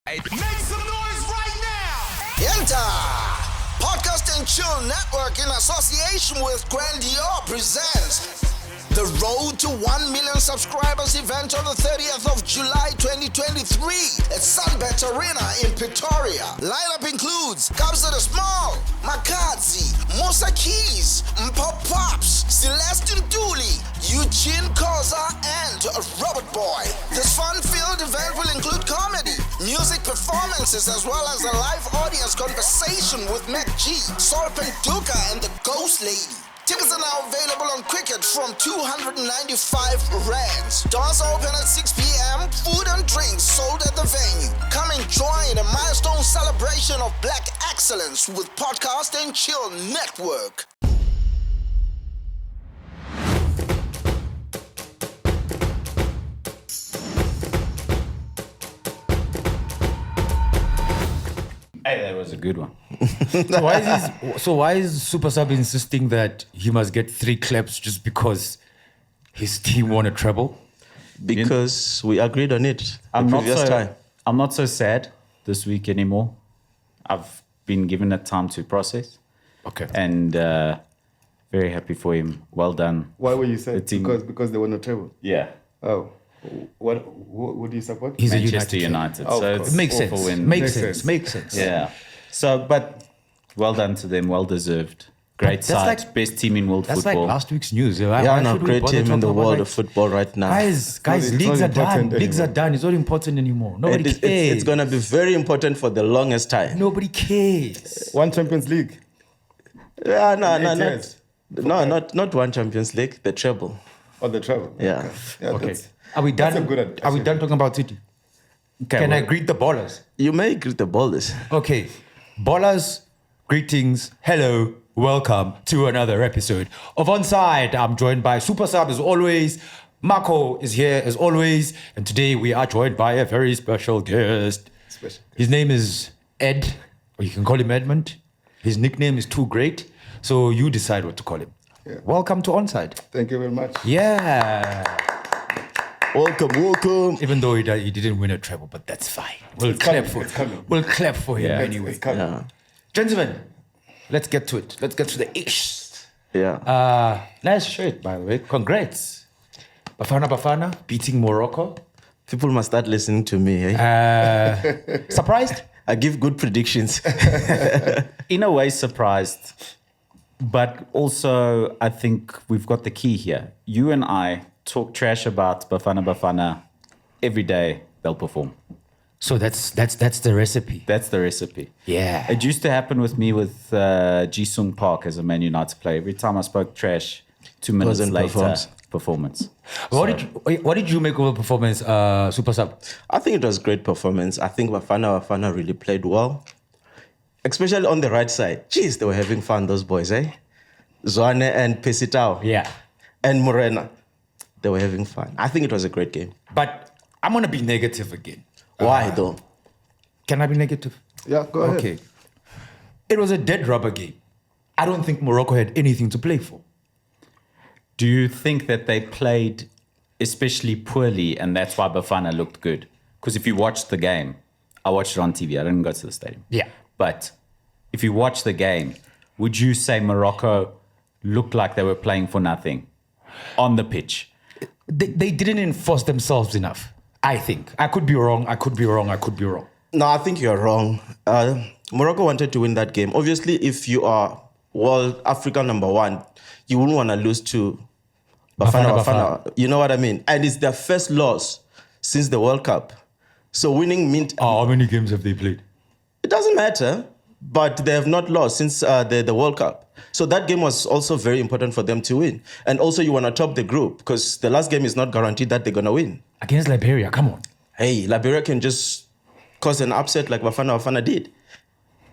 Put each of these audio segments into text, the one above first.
Make some noise right now! Enter! Podcast and Chill Network in association with Grandior presents the Road to 1 Million Subscribers event on the 30th of July 2023 at SUNBET AREANA in Pretoria. Lineup includes Kabza the Small, MacG, Musa Keys, Mpop Pops, Celeste Ntuli, Eugene Koza, and Robert Boy. This fun-filled event will include comedy, music performances, as well as a live audience conversation with MacG, Sol Penduka, and the Ghost Lady. Tickets are now available on Cricket from 295 rands. Doors open at 6 p.m. Food and drinks sold at the venue. Come and join a milestone celebration of Black excellence with Podcast and Chill Network. Hey, that was a good one. So why is Super Sub insisting that he must get 3 claps just because his team won a treble? Because we agreed on it I'm not so sad this week anymore. I've been given that time to process. Okay. And very happy for him. Well done. Why were you sad? team- Because they won a treble. Yeah. Oh, what do you support? He's a Manchester United. United. Oh, So of it's course. Makes awful sense. when- Makes sense. Yeah. So, but well done to them. Well deserved. Great That's side. like- Best team in world That's football. like last week's news. Why Yeah, no, should we great bother team in talking the about world that? of football right now. Guys, It's leagues not are done. important Leagues are anymore. done. It's not important anymore. Nobody cares. It's going to be very important for the longest time. Nobody cares. One Champions League. Yeah, not one Champions League, the treble. Or the treble. Yeah. Okay. that's- Are we done? that's a good Are we achievement. done talking about City? Okay, Can I well, greet the ballers? You may greet the ballers. Okay, ballers, greetings, hello, welcome to another episode of ONSIDE. I'm joined by Super Sub as always. Marco is here as always, and today we are joined by a very special guest. His name is Ed, or you can call him Edmund. His nickname is Too Great, so you decide what to call him. Yeah. Welcome to ONSIDE. Thank you very much. Yeah, Welcome. even though he didn't win a treble, but that's fine. We'll It's clap coming, for it's coming. We'll clap for him Yeah. anyway. It's coming. Yeah. Gentlemen, let's get to it. Let's get to the ish. Yeah. Nice shirt, by the way. Congrats. Bafana beating Morocco. People must start listening to me. Eh? Surprised? I give good predictions. in a way surprised, but also I think we've got the key here. You and I talk trash about Bafana every day. They'll perform. So that's the recipe. That's the recipe. Yeah. It used to happen with me with Ji-Sung Park as a Man United player. Every time I spoke trash, 2 minutes Wasn't later, performance. What did you make of the performance, Super Sub? I think it was great performance. I think Bafana really played well. Especially on the right side. Jeez, they were having fun, those boys, eh? Zwane and Pesitao. Yeah. And Morena. They were having fun. I think it was a great game. But I'm going to be negative again. Why though? Can I be negative? Yeah, go ahead. Okay. It was a dead rubber game. I don't think Morocco had anything to play for. Do you think that they played especially poorly and that's why Bafana looked good? Because if you watched the game, I watched it on TV. I didn't go to the stadium. Yeah. But if you watch the game, would you say Morocco looked like they were playing for nothing on the pitch? They didn't enforce themselves enough, I think. I could be wrong. No, I think you're wrong. Morocco wanted to win that game. Obviously, if you are world Africa number 1, you wouldn't want to lose to Bafana. You know what I mean? And it's their first loss since the World Cup. So winning meant... How many games have they played? It doesn't matter, but they have not lost since the World Cup. So that game was also very important for them to win. And also you want to top the group because the last game is not guaranteed that they're going to win. Against Liberia, come on. Hey, Liberia can just cause an upset like Bafana did.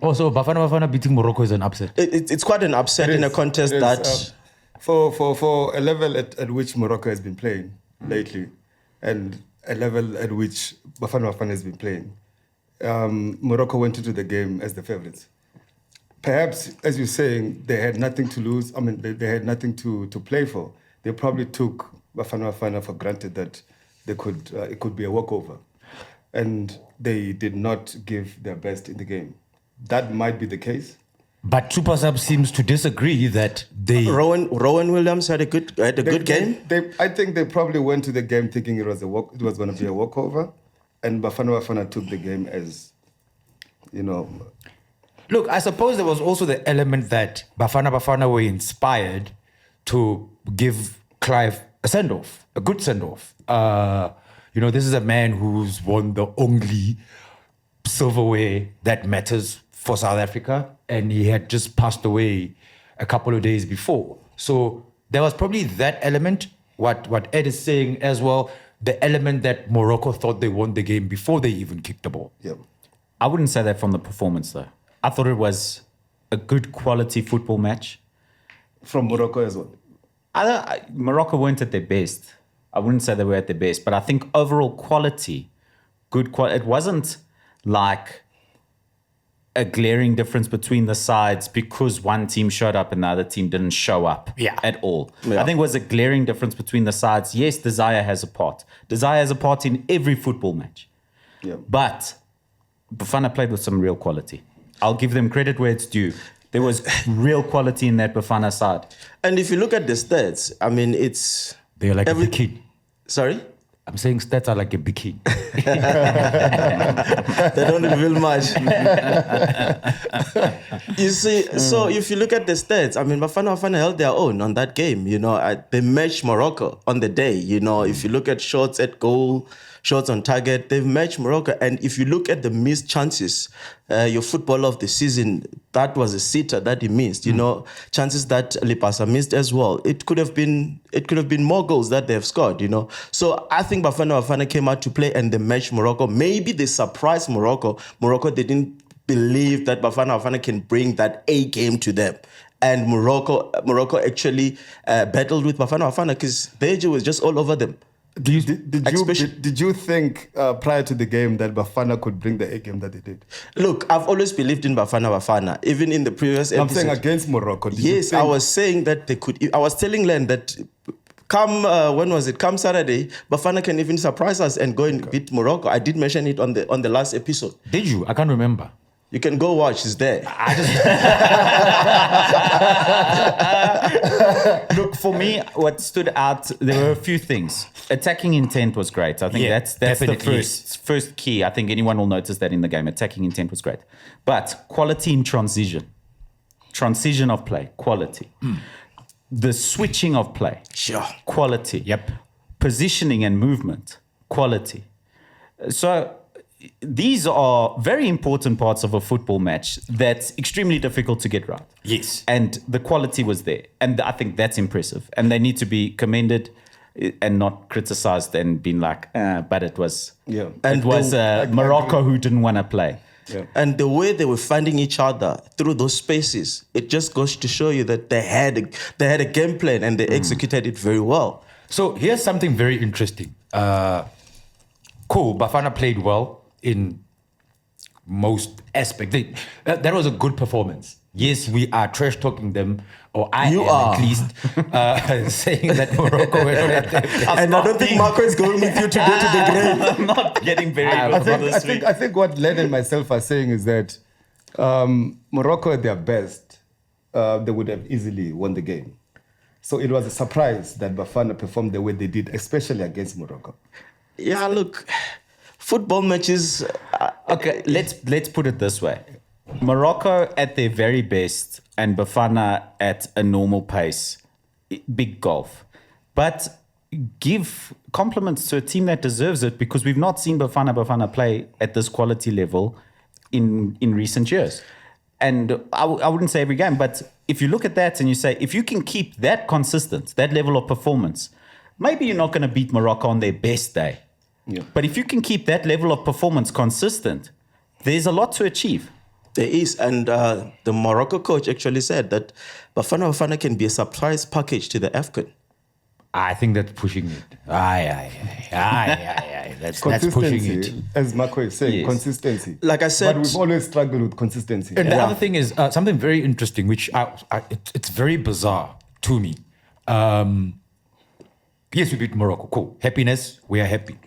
Also, Bafana beating Morocco is an upset. It's quite an upset in a contest It is, that... for a level at which Morocco has been playing lately, and a level at which Bafana has been playing, Morocco went into the game as the favourites. Perhaps, as you're saying, they had nothing to lose. I mean, they had nothing to play for. They probably took Bafana for granted that it could be a walkover. And they did not give their best in the game. That might be the case. But Super Sub seems to disagree that they... Rowan Williams had a good game. I think they probably went to the game thinking it was going to be a walkover, and Bafana took the game as, Look, I suppose there was also the element that Bafana were inspired to give Clive a send-off, a good send-off. This is a man who's won the only silverware that matters for South Africa, and he had just passed away a couple of days before. So there was probably that element, what Ed is saying as well, the element that Morocco thought they won the game before they even kicked the ball. Yep. I wouldn't say that from the performance, though. I thought it was a good quality football match. From Morocco as well. Morocco weren't at their best. I wouldn't say they were at their best, but I think overall quality, good quality. It wasn't like a glaring difference between the sides because one team showed up and the other team didn't show up at all. Yeah. I think it was a glaring difference between the sides. Yes, Desire has a part. Desire has a part in every football match. Yeah. But Bafana played with some real quality. I'll give them credit where it's due. There was real quality in that Bafana side. And if you look at the stats, I mean, They're like a bikini. Sorry? I'm saying stats are like a bikini. They don't reveal much. You see, so if you look at the stats, I mean, Bafana held their own on that game. They matched Morocco on the day. If you look at shots at goal, shots on target, they've matched Morocco. And if you look at the missed chances, your footballer of the season, that was a sitter that he missed. Chances that Lipasa missed as well. It could have been more goals that they've scored. So I think Bafana came out to play and they matched Morocco. Maybe they surprised Morocco. Morocco didn't believe that Bafana can bring that A game to them. And Morocco actually battled with Bafana because Deji was just all over them. Did you think prior to the game that Bafana could bring the A game that they did? Look, I've always believed in Bafana. Even in the previous episode. I'm saying against Morocco. Yes, I was saying that they could. I was telling Len that come Saturday, Bafana can even surprise us and go and beat Morocco. I did mention it on the last episode. Did you? I can't remember. You can go watch. It's there. Look, for me, what stood out, there were a few things. Attacking intent was great. I think that's the first key. I think anyone will notice that in the game. Attacking intent was great. But quality in transition of play, quality. The switching of play, Sure. quality. Yep. Positioning and movement, quality. So these are very important parts of a football match that's extremely difficult to get right. Yes. And the quality was there. And I think that's impressive. And they need to be commended and not criticized and been like, but it was Morocco who didn't want to play. Yeah. And the way they were finding each other through those spaces, it just goes to show you that they had a game plan and they executed it very well. So here's something very interesting. Cool, Bafana played well in most aspects. That was a good performance. Yes, we are trash talking them, or I am at least saying that Morocco were not at their best. And I don't think Marco is going with you today to the grave. I'm not getting very good. I think what Len and myself are saying is that Morocco at their best, they would have easily won the game. So it was a surprise that Bafana performed the way they did, especially against Morocco. Yeah, look, football matches. Okay, let's put it this way. Morocco at their very best and Bafana at a normal pace. Big golf. But give compliments to a team that deserves it because we've not seen Bafana play at this quality level in recent years. And I wouldn't say every game, but if you look at that and you say, if you can keep that consistent, that level of performance, maybe you're not going to beat Morocco on their best day. Yeah. But if you can keep that level of performance consistent, there's a lot to achieve. There is, and the Morocco coach actually said that Bafana can be a surprise package to the AFCON. I think that's pushing it. Aye. That's pushing it. As Marco is saying, Yes. consistency. Like I said, But we've always struggled with consistency. And the other thing is something very interesting, which it's very bizarre to me. Yes, we beat Morocco. Cool. Happiness. We are happy.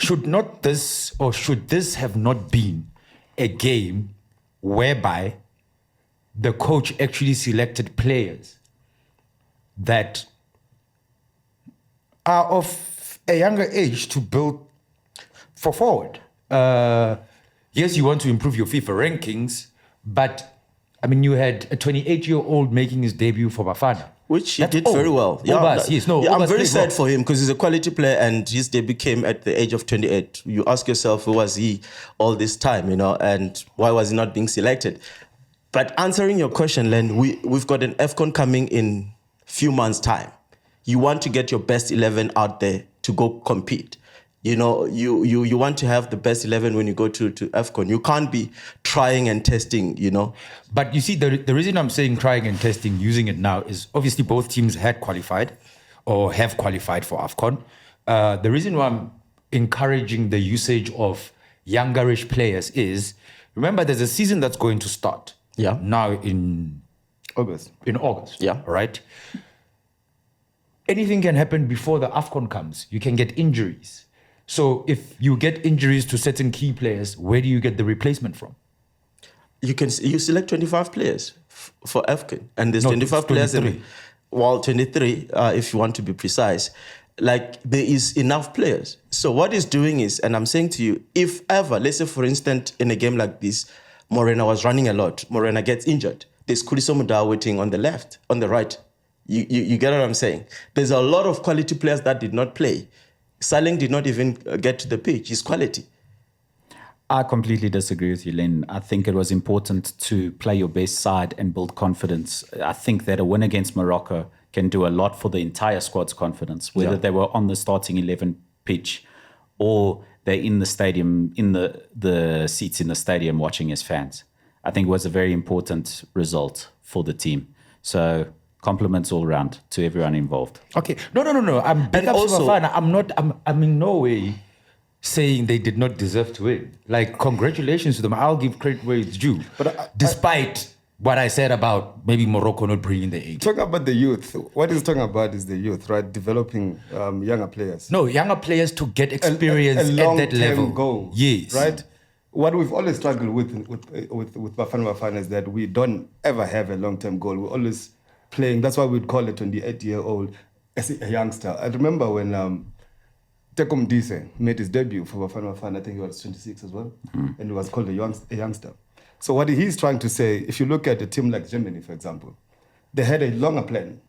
should this have not been a game whereby the coach actually selected players that are of a younger age to build for forward? Yes, you want to improve your FIFA rankings, but I mean, you had a 28-year-old making his debut for Bafana. Which he That's did very well. I'm very sad for him because he's a quality player and his debut came at the age of 28. You ask yourself, who was he all this time, and why was he not being selected? But answering your question, Len, we've got an AFCON coming in few months' time. You want to get your best 11 out there to go compete. You want to have the best 11 when you go to AFCON. You can't be trying and testing, But you see, the reason I'm saying trying and testing, using it now, is obviously both teams had qualified or have qualified for AFCON. The reason why I'm encouraging the usage of youngerish players is, remember, there's a season that's going to start. Yeah. Now in August. Yeah. Right? Anything can happen before the AFCON comes. You can get injuries. So if you get injuries to certain key players, where do you get the replacement from? You select 25 players for AFCON, and there's No, 25 players. 23. 23, if you want to be precise. Like, there is enough players. So what he's doing is, and I'm saying to you, if ever, let's say for instance, in a game like this, Morena was running a lot. Morena gets injured. There's Kuliso Muda waiting on the left, on the right. You get what I'm saying? There's a lot of quality players that did not play. Saling did not even get to the pitch. His quality. I completely disagree with you, Len. I think it was important to play your best side and build confidence. I think that a win against Morocco can do a lot for the entire squad's confidence, whether they were on the starting 11 pitch or they're in the stadium, in the seats in the stadium watching as fans. I think it was a very important result for the team. So compliments all around to everyone involved. Okay. No. I'm big up also- Bafana. I'm in no way saying they did not deserve to win. Like, congratulations to them. I'll give credit where it's due. But despite what I said about maybe Morocco not bringing the age. Talking about the youth, what he's talking about is the youth, right? Developing younger players. No, younger players to get experience a at that long-term level. goal, Yes. right? What we've always struggled with Bafana is that we don't ever have a long-term goal. We're always playing. That's why we'd call a 28-year-old as a youngster. I remember when Teko Mdise made his debut for Bafana. I think he was 26 as well, and he was called a youngster. So what he's trying to say, if you look at a team like Germany, for example, they had a longer plan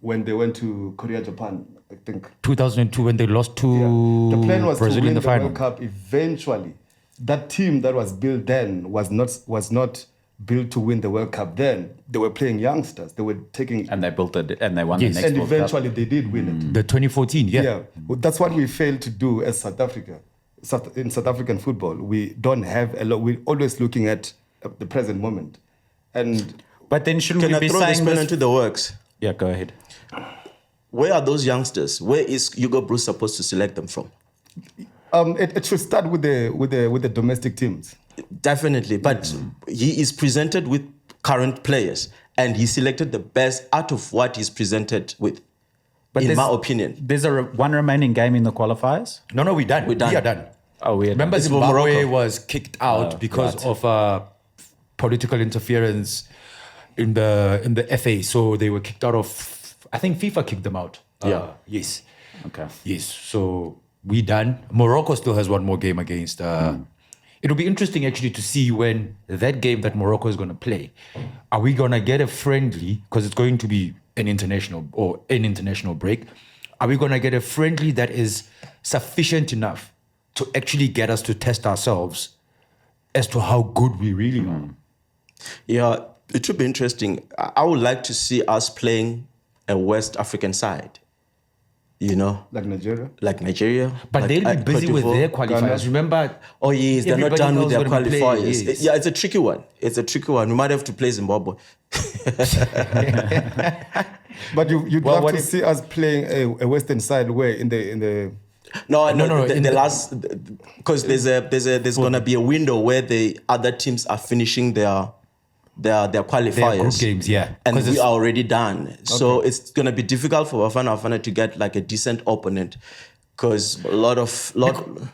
when they went to Korea, Japan, I think. 2002 when they lost to The plan was Brazil to win in the the final. World Cup eventually. That team that was built then was not built to win the World Cup then. They were playing youngsters. They were taking... And they built it and they won Yes. the next And World Cup. eventually they did win it. The 2014, yeah. Yeah. Well, that's what we failed to do as South Africa. In South African football, we don't have a lot. We're always looking at the present moment. And But then shouldn't Can we I be throw this saying pen this? into the works? Yeah, go ahead. Where are those youngsters? Where is Hugo Bruce supposed to select them from? it should start with the domestic teams. Definitely, but he is presented with current players, and he selected the best out of what he's presented with. But in there's- my opinion, There's one remaining game in the qualifiers. No, we're done. We're done. We are done. Oh, we Remember, It's for Zimbabwe Morocco. was kicked out because right. of political interference in the FA. So they were kicked out of. I think FIFA kicked them out. Yeah. Yes. Okay. Yes. So we done. Morocco still has one more game against. It'll be interesting actually to see when that game that Morocco is going to play. Are we going to get a friendly? Because it's going to be an international break. Are we going to get a friendly that is sufficient enough to actually get us to test ourselves as to how good we really are? yeah, it should be interesting. I would like to see us playing a West African side. You know, Like Nigeria. like Nigeria. But like, they'll be busy Cote with d'Ivoire. their qualifiers. Remember? Oh yes, they're not everybody done with knows their when we play, qualifiers. yes. Yeah, it's a tricky one. We might have to play Zimbabwe. But you'd Well, love what to if- see us playing a Western side where in the No, in the the- last, because there's gonna be a window where the other teams are finishing their qualifiers. Their group games, yeah. And 'Cause we it's- are already done. So it's gonna be difficult for Bafana to get like a decent opponent because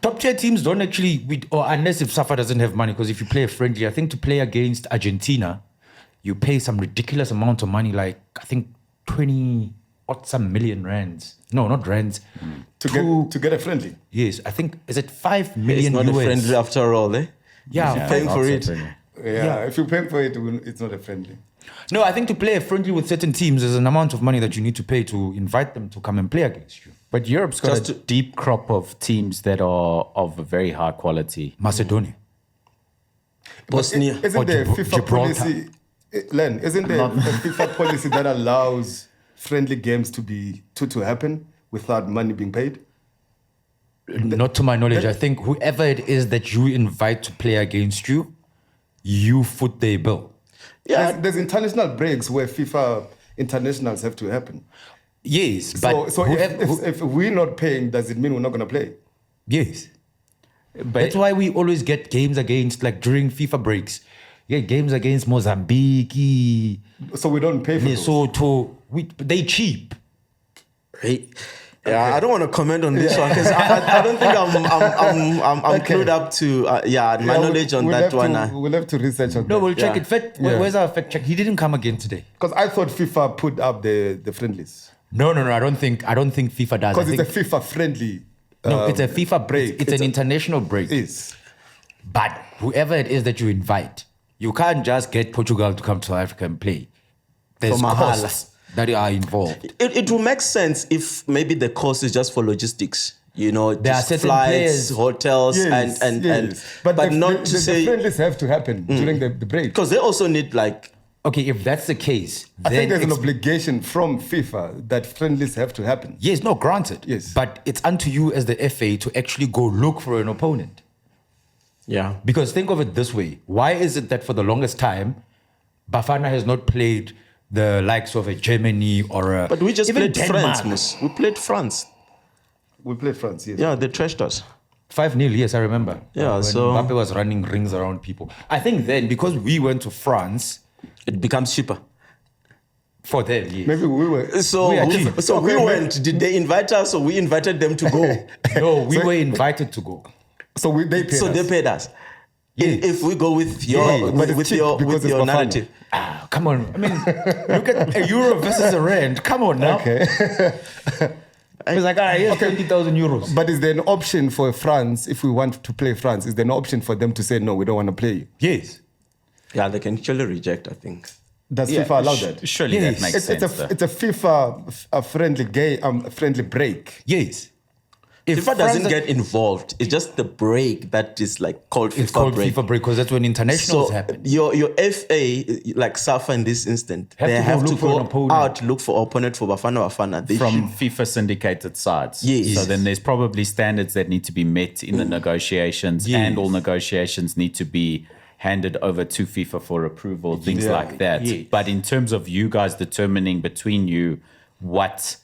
Top tier teams don't actually, or unless if Safa doesn't have money, because if you play a friendly, I think to play against Argentina, you pay some ridiculous amount of money, like I think 20 or some million rands. No, not rands. To get a friendly. Yes, I think, is it 5 million it's not US? a friendly after all, eh? Yeah, Paying for that's it. a friendly. Yeah, if you pay for it, it's not a friendly. No, I think to play a friendly with certain teams, there's an amount of money that you need to pay to invite them to come and play against you. But Europe's got Just a deep crop of teams that are of a very high quality. Macedonia. Bosnia. Isn't Or the FIFA Gibraltar. policy, Len, isn't there a FIFA policy that allows friendly games to happen without money being paid? Not to my knowledge. I think whoever it is that you invite to play against you, you foot their bill. Yeah, There's international breaks where FIFA internationals have to happen. Yes, but So whoever, if we're not paying, does it mean we're not going to play? yes. But That's why we always get games against, like during FIFA breaks, yeah, games against Mozambique, So we don't pay for those. Lesotho. They cheap. right. Yeah, I don't want to comment on this one because I don't think I'm clued up to my knowledge on that one. We'll have to research on No, that. we'll check Yeah. it. Where's our fact check? He didn't come again today. Because I thought FIFA put up the friendlies. No. I don't think FIFA does. Because I it's think, a FIFA friendly. no, it's a FIFA break. It's an international break. Is. But whoever it is that you invite, you can't just get Portugal to come to South Africa and play. There's For mahala. costs that are involved. It will make sense if maybe the cost is just for logistics. You know, There are just certain flights, players- hotels, Yes, and yes. but the, not to the say friendlies have to happen during the break. because they also need like Okay, if that's the case, I think there's an it's- obligation from FIFA that friendlies have to happen. yes, no, granted. Yes. But it's unto you as the FA to actually go look for an opponent. yeah. Because think of it this way. Why is it that for the longest time, Bafana has not played the likes of a Germany or a... But we just even played Denmark? France, Mus. We played France. We played France, yes. Yeah, they trashed us. 5-0, yes, I remember. Yeah, when so- Mbappe was running rings around people. I think then, because we went to France, It becomes cheaper. for them, yes. Maybe we were. So We are we, cheap. so we went. Did they invite us or we invited them to go? No, we were invited to go. So they paid So us. they paid us. Yes. If we go with your Yeah, but it's with cheap your because it's Bafana. narrative. Ah, come on. I mean, look at a euro versus a rand. Come on now. Okay. It's like, here's 20,000 euros. But is there an option for France, if we want to play France, is there an option for them to say, no, we don't want to play you? Yes. Yeah, they can actually reject, I think. Does FIFA allow that? Surely Yes. that makes It's sense. though. a FIFA friendly break. Yes. If FIFA doesn't France- get involved. It's just the break that is like called FIFA It's called break. FIFA break because that's when internationals So happen. your FA, like Safa in this instant, Have they to go have to look for an go opponent. out look for opponent for Bafana. They From should- FIFA syndicated sides. Yes. So then there's probably standards that need to be met in the negotiations, Yes. and all negotiations need to be handed over to FIFA for approval, things Yeah. like that. Yes. But in terms of you guys determining between you what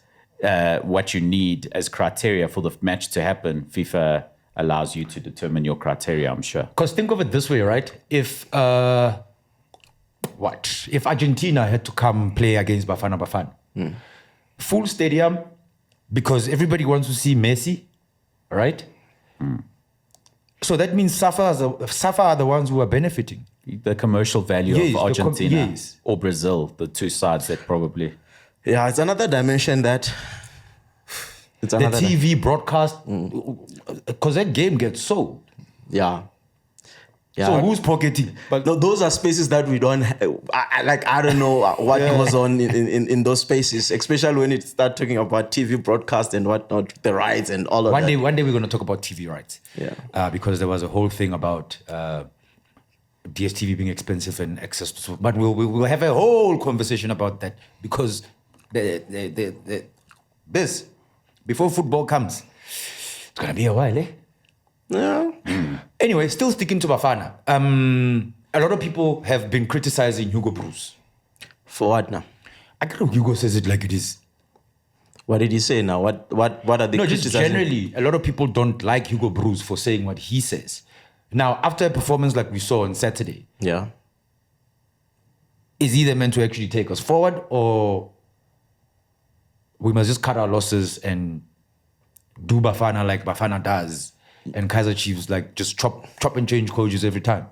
you need as criteria for the match to happen, FIFA allows you to determine your criteria, I'm sure. Because think of it this way, right? If Argentina had to come play against Bafana, full stadium, because everybody wants to see Messi, right? So that means Safa are the ones who are benefiting. The commercial value Yes, of Argentina yes. or Brazil, the two sides that probably... yeah, it's another dimension that. It's The another. TV broadcast, because that game gets sold. Yeah. Yeah. So who's pocketing? But those are spaces that we don't I don't know what goes on in those spaces, especially when it start talking about TV broadcast and whatnot, the rights and all of One that. day we're going to talk about TV rights. Yeah. Because there was a whole thing about DSTV being expensive and access to. But we'll have a whole conversation about that because this before football comes, it's gonna be a while, eh? Yeah. Anyway, still sticking to Bafana. A lot of people have been criticizing Hugo Bruce. For what now? I don't know. Hugo says it like it is. What did he say now? What are they No, just criticizing? generally, a lot of people don't like Hugo Bruce for saying what he says. Now, after a performance like we saw on Saturday, Yeah. is he the man to actually take us forward, or we must just cut our losses and do Bafana like Bafana does, and Kaizer Chiefs like just chop and change coaches every time?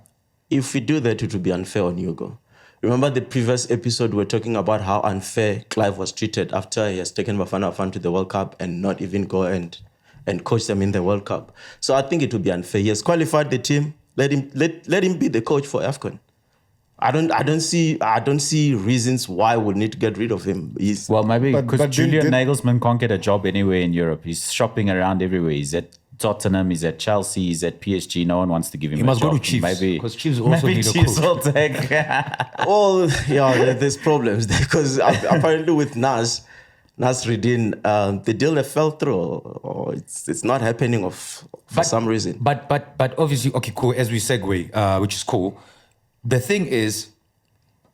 If we do that, it would be unfair on Hugo. Remember the previous episode, we were talking about how unfair Clive was treated after he has taken Bafana to the World Cup and not even go and coach them in the World Cup. So I think it would be unfair. He has qualified the team. Let him be the coach for AFCON. I don't see reasons why we need to get rid of him. Well, maybe But because Julian did- Nagelsmann can't get a job anywhere in Europe. He's shopping around everywhere. He's at Tottenham, he's at Chelsea, he's at PSG. No one wants to give him He a must job. go to Chiefs, Maybe 'cause Chiefs also maybe need a Chiefs coach. will take. Well, yeah, there's problems there because apparently with Nasreddin, the deal that fell through, or it's not happening for some reason. But obviously, okay, cool. As we segue, which is cool. The thing is,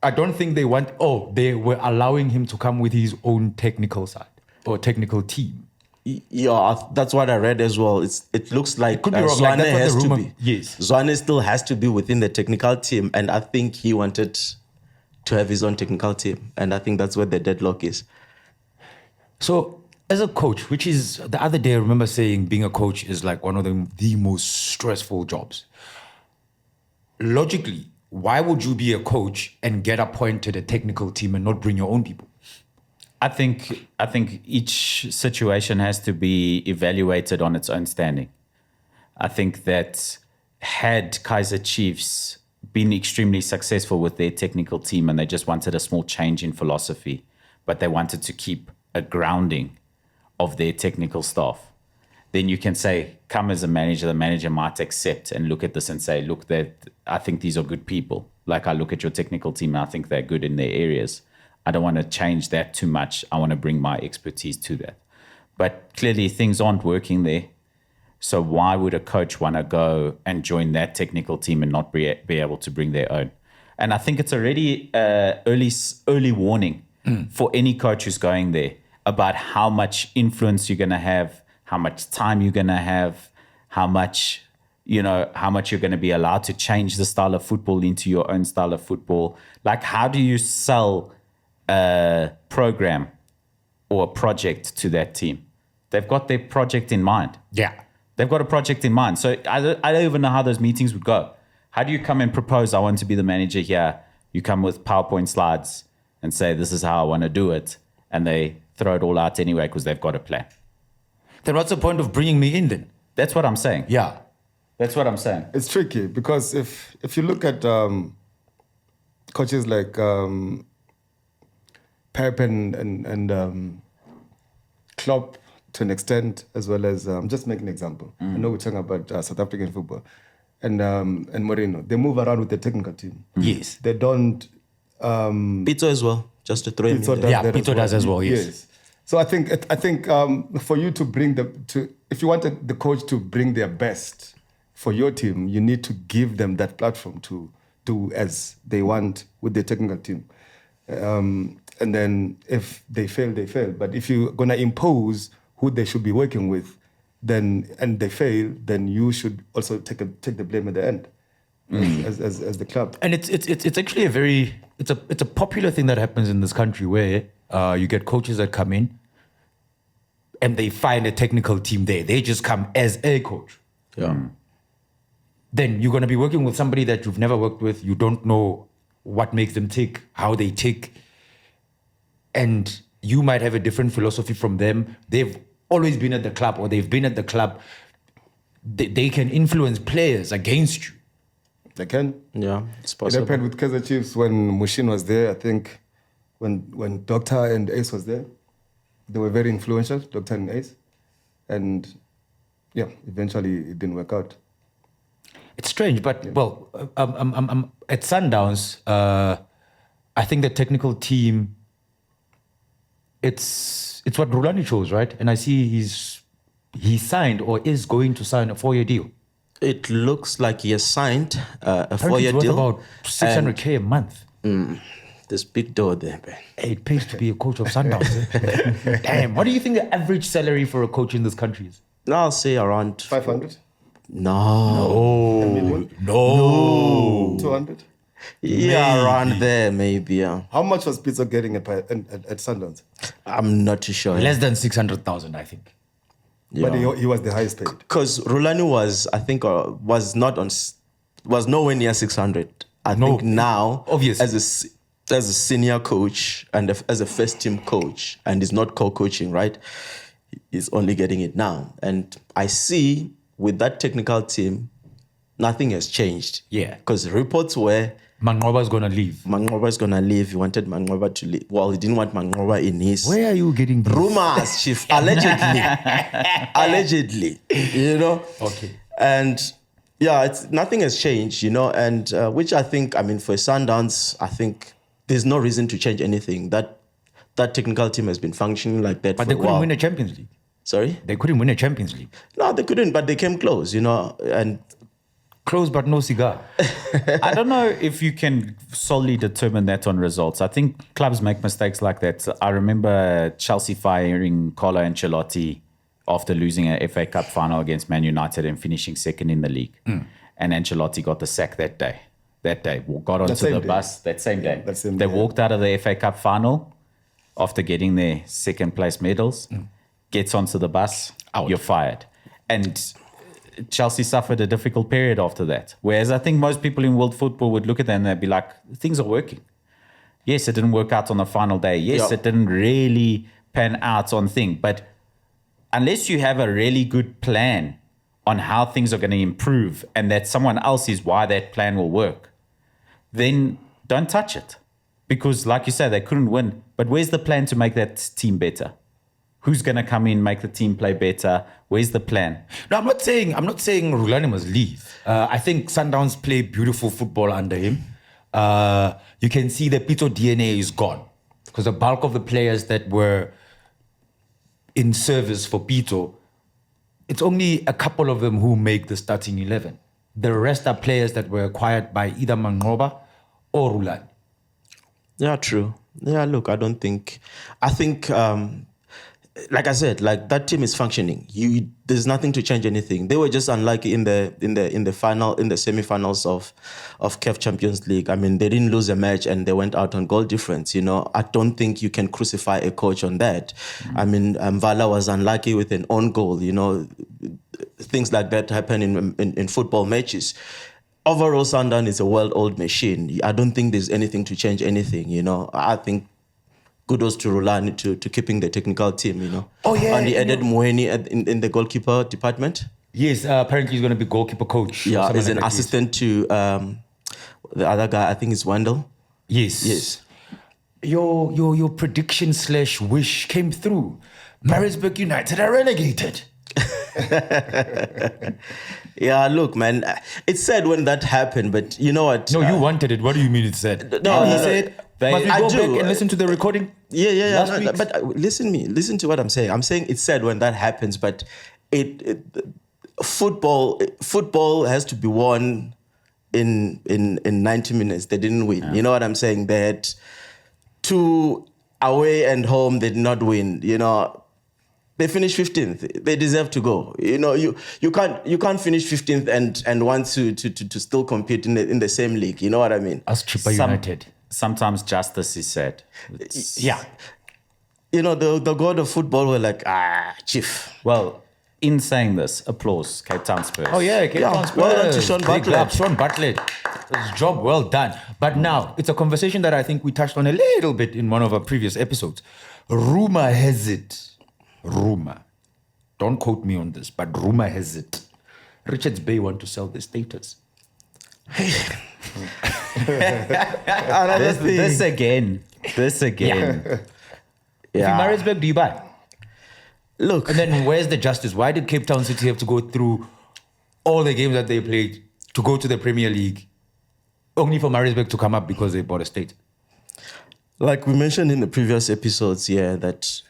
I don't think they were allowing him to come with his own technical side or technical team. Yeah, that's what I read as well. It looks like could be wrong, like Zwane that's what the has to rumor- be. yes. Zwane still has to be within the technical team, and I think he wanted to have his own technical team, and I think that's where the deadlock is. So, as a coach, which is the other day, I remember saying being a coach is like one of the most stressful jobs. Logically, why would you be a coach and get appointed a technical team and not bring your own people? I think each situation has to be evaluated on its own standing. I think that had Kaizer Chiefs been extremely successful with their technical team and they just wanted a small change in philosophy, but they wanted to keep a grounding of their technical staff, then you can say, come as a manager, the manager might accept and look at this and say, look, that I think these are good people. Like I look at your technical team and I think they're good in their areas. I don't want to change that too much. I want to bring my expertise to that. But clearly things aren't working there. So why would a coach want to go and join that technical team and not be able to bring their own? And I think it's already early warning for any coach who's going there about how much influence you're going to have, how much time you're going to have, how much you're going to be allowed to change the style of football into your own style of football. Like, how do you sell a program or a project to that team? They've got their project in mind. Yeah. They've got a project in mind. So I don't even know how those meetings would go. How do you come and propose, I want to be the manager here? You come with PowerPoint slides and say, this is how I want to do it. And they throw it all out anyway because they've got a plan. Then what's the point of bringing me in then? That's what I'm saying. Yeah. That's what I'm saying. It's tricky because if you look at coaches like Pep and Klopp to an extent, as well as just make an example. I know we're talking about South African football and Mourinho. They move around with the technical team. Yes. They don't. Pizzo as well, just to throw him Pizzo in does there. Yeah, that Pizzo does as well, yes. So I think for you to bring if you wanted the coach to bring their best for your team, you need to give them that platform to do as they want with their technical team. And then if they fail, they fail. But if you're gonna impose who they should be working with, and they fail, then you should also take the blame at the end as the club. And it's actually it's a popular thing that happens in this country where you get coaches that come in and they find a technical team there. They just come as a coach. Yeah. Then you're going to be working with somebody that you've never worked with. You don't know what makes them tick, how they tick. And you might have a different philosophy from them. They've always been at the club or they've been at the club. They can influence players against you. They can. Yeah, it's It possible. happened with Kaizer Chiefs when Mushin was there. I think when Doctor and Ace was there, they were very influential, Doctor and Ace. And yeah, eventually it didn't work out. It's strange, but at Sundowns, I think the technical team, it's what Rulani chose, right? And I see he signed or is going to sign a 4-year deal. It looks like he has signed a Apparently 4-year it's worth deal. about 600K a month. There's big door there, man. Hey, it pays to be a coach of Sundowns. Eh? Damn, what do you think the average salary for a coach in this country is? Now I'll say around 500? No. No. 200? Yeah, around there maybe. Yeah. How much was Pizza getting at Sundowns? I'm not too sure. Less than 600,000, I think. But he was the highest paid. Because Rulani was nowhere near 600. I think now, obviously, as a senior coach and as a first team coach, and he's not co-coaching, right? He's only getting it now. And I see with that technical team, nothing has changed. Yeah. Because reports were Mangoba's going to leave. Mangoba's going to leave. He wanted Mangoba to leave. Well, he didn't want Mangoba in his... Where are you getting these? Rumors, Chief. Allegedly. Allegedly. Okay. And nothing has changed, and which I think, for Sundowns, I think there's no reason to change anything. That technical team has been functioning like that but for a while. But they couldn't win a Champions League. Sorry? They couldn't win a Champions League. No, they couldn't, but they came close, and... Close but no cigar. I don't know if you can solely determine that on results. I think clubs make mistakes like that. I remember Chelsea firing Carlo Ancelotti after losing a FA Cup final against Man United and finishing second in the league. And Ancelotti got the sack that day. Got onto the bus that same day. They walked out of the FA Cup final after getting their second place medals, gets onto the bus, you're fired. And Chelsea suffered a difficult period after that. Whereas I think most people in world football would look at that and they'd be like, things are working. Yes, it didn't work out on the final day. Yes, it didn't really pan out on thing. But unless you have a really good plan on how things are going to improve and that someone else is why that plan will work, then don't touch it. Because like you said, they couldn't win. But where's the plan to make that team better? Who's going to come in, make the team play better? Where's the plan? No, I'm not saying Rulani must leave. I think Sundowns play beautiful football under him. You can see the Pito DNA is gone because the bulk of the players that were in service for Pito, it's only a couple of them who make the starting 11. The rest are players that were acquired by either Mangoba or Rulani. Yeah, true. Yeah, look, I think, like I said, like that team is functioning. There's nothing to change anything. They were just unlucky in the semi-finals of CAF Champions League. They didn't lose a match and they went out on goal difference. I don't think you can crucify a coach on that. Vala was unlucky with an own goal. Things like that happen in football matches. Overall, Sundown is a well-oiled machine. I don't think there's anything to change anything. I think kudos to Rulani to keeping the technical team, Oh, yeah. And he added Mweni in the goalkeeper department. Yes, apparently he's going to be goalkeeper coach. Yeah, he's an assistant to the other guy, I think it's Wendell. Yes. Your prediction / wish came through. Maritzburg United are relegated. Yeah, look, man, it's sad when that happened, but you know what? No, you wanted it. What do you mean it's sad? No, he said, must we go back and listen to the recording? Yeah. But listen to what I'm saying. I'm saying it's sad when that happens, but football has to be won in 90 minutes. They didn't win. Yeah. You know what I'm saying? They had 2 away and home. They did not win. They finished 15th. They deserve to go. You can't finish 15th and want to still compete in the same league. You know what I mean? As Chippa United. Sometimes justice is said. Yeah. The god of football were like, chief. Well, in saying this, applause, Cape Town Spurs. Oh yeah, Cape Town Spurs. Well done to Sean Bartlett. Sean Bartlett. His job well done. But now, it's a conversation that I think we touched on a little bit in one of our previous episodes. Rumor has it. Don't quote me on this, but rumor has it. Richards Bay want to sell the status. This again. Yeah. If you Maritzburg, do you buy? Look. And then where's the justice? Why did Cape Town City have to go through all the games that they played to go to the Premier League only for Maritzburg to come up because they bought a state? Like we mentioned in the previous episodes, that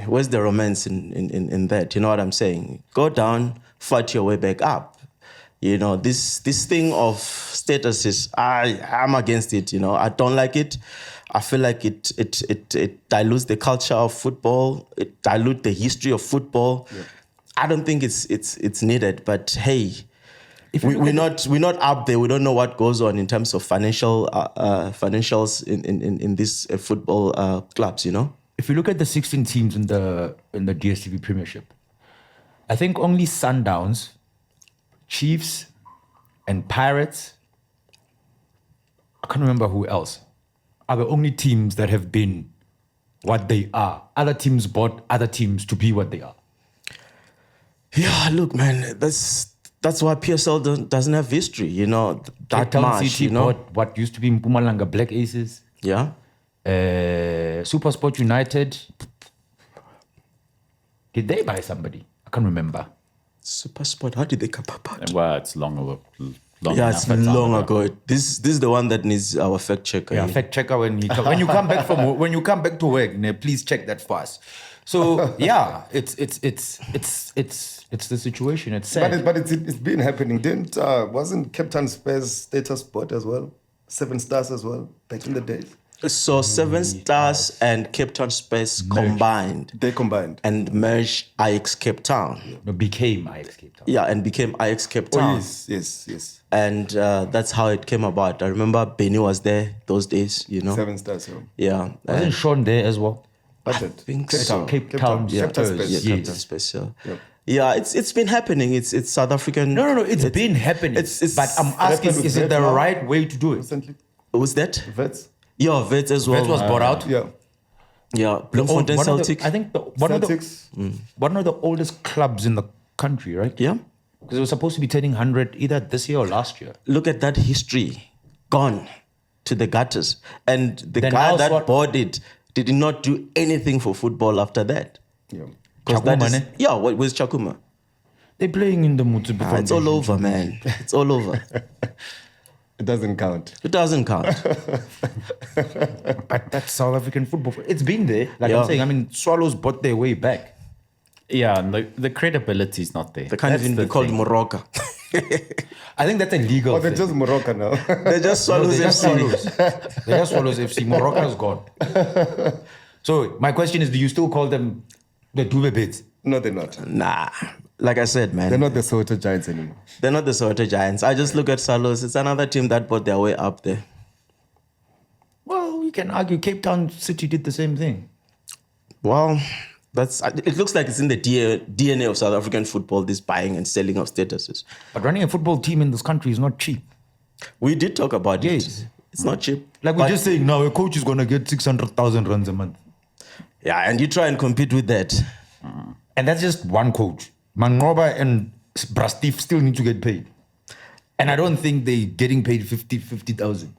where's the romance in that? You know what I'm saying? Go down, fight your way back up. This thing of statuses, I'm against it. I don't like it. I feel like it dilutes the culture of football. It dilutes the history of football. Yeah. I don't think it's needed. But hey, we're not up there. We don't know what goes on in terms of financials in these football clubs. If you look at the 16 teams in the DStv Premiership, I think only Sundowns, Chiefs, and Pirates, I can't remember who else, are the only teams that have been what they are. Other teams bought other teams to be what they are. Yeah, look, man, that's why PSL doesn't have history, you know, Cape that Town much, City you know. bought what used to be Mpumalanga Black Aces. Yeah. SuperSport United. Did they buy somebody? I can't remember. SuperSport, how did they come about? Well, it's long ago. Yeah, it's long ago. This is the one that needs our fact checker. Yeah, fact checker when you come back to work, please check that for us. So yeah, it's the situation. It's sad. But it's been happening. Wasn't Captain Spurs status sport as well? 7 Stars as well back in the days. So 7 Stars and Cape Town Spurs combined. They combined. And merged Ajax Cape Town. Became Ajax Cape Town. Yeah, and became Ajax Cape Town. Oh, yes. And that's how it came about. I remember Benny was there those days, you know. 7 Stars. Yeah. Wasn't Sean there as well? I think so. Cape Town. Cape Town Spurs, Spurs. Yeah, yes. Captain Space, yeah. Yep. Yeah, it's been happening. It's South African. No. It's been happening. But I'm asking, happened is with it the Vets now. right way to do it? Recently. Who's that? Vets. Yeah, Vets as well. That was bought out. Yeah. Yeah, Bloemfontein One of the- Celtic. I think one of the oldest clubs in the country, right? Yeah. Because it was supposed to be turning 100 either this year or last year. Look at that history. Gone to the gutters. And the Then guy now that what- bought it did not do anything for football after that. Yeah. 'Cause that Chakuma, is- ne? yeah, what was Chakuma? They're playing in the Mutsubi It's all over, man. It's all over. It doesn't count. It doesn't count. But that's South African football. It's been there. Like Yeah. I'm saying, I mean, Swallows bought their way back. Yeah, and the credibility is not there. They can't That's even the be called thing. Morocco. I think that's a legal Oh, they're thing. just Morocco now. They just No, Swallows they just FC. Swallows. They just Swallows FC. Morocco is gone. So my question is, do you still call them the Dube Bits? No, they're not. Nah. Like I said, man. They're not the Soweto Giants anymore. They're not the Soweto Giants. I just look at Swallows. It's another team that bought their way up there. Well, you can argue Cape Town City did the same thing. Well, it looks like it's in the DNA of South African football, this buying and selling of statuses. But running a football team in this country is not cheap. We did talk about Yes. it. It's not cheap. Like we're just saying now, a coach is going to get 600,000 runs a month. Yeah, and you try and compete with that. And that's just one coach. Mangoba and Brastif still need to get paid. And I don't think they're getting paid 50,000.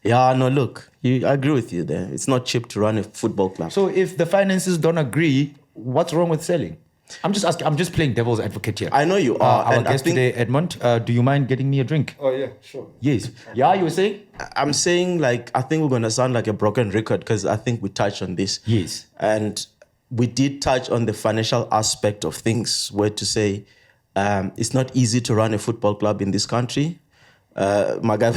Yeah, no, look, I agree with you there. It's not cheap to run a football club. So if the finances don't agree, what's wrong with selling? I'm just asking. I'm just playing devil's advocate here. I know you are. Our and I guest think today, Edmund, do you mind getting me a drink? Oh, yeah, sure. Yes. Yeah, you were saying? I'm saying, like, I think we're going to sound like a broken record because I think we touched on this. Yes. And we did touch on the financial aspect of things, where to say it's not easy to run a football club in this country. My guy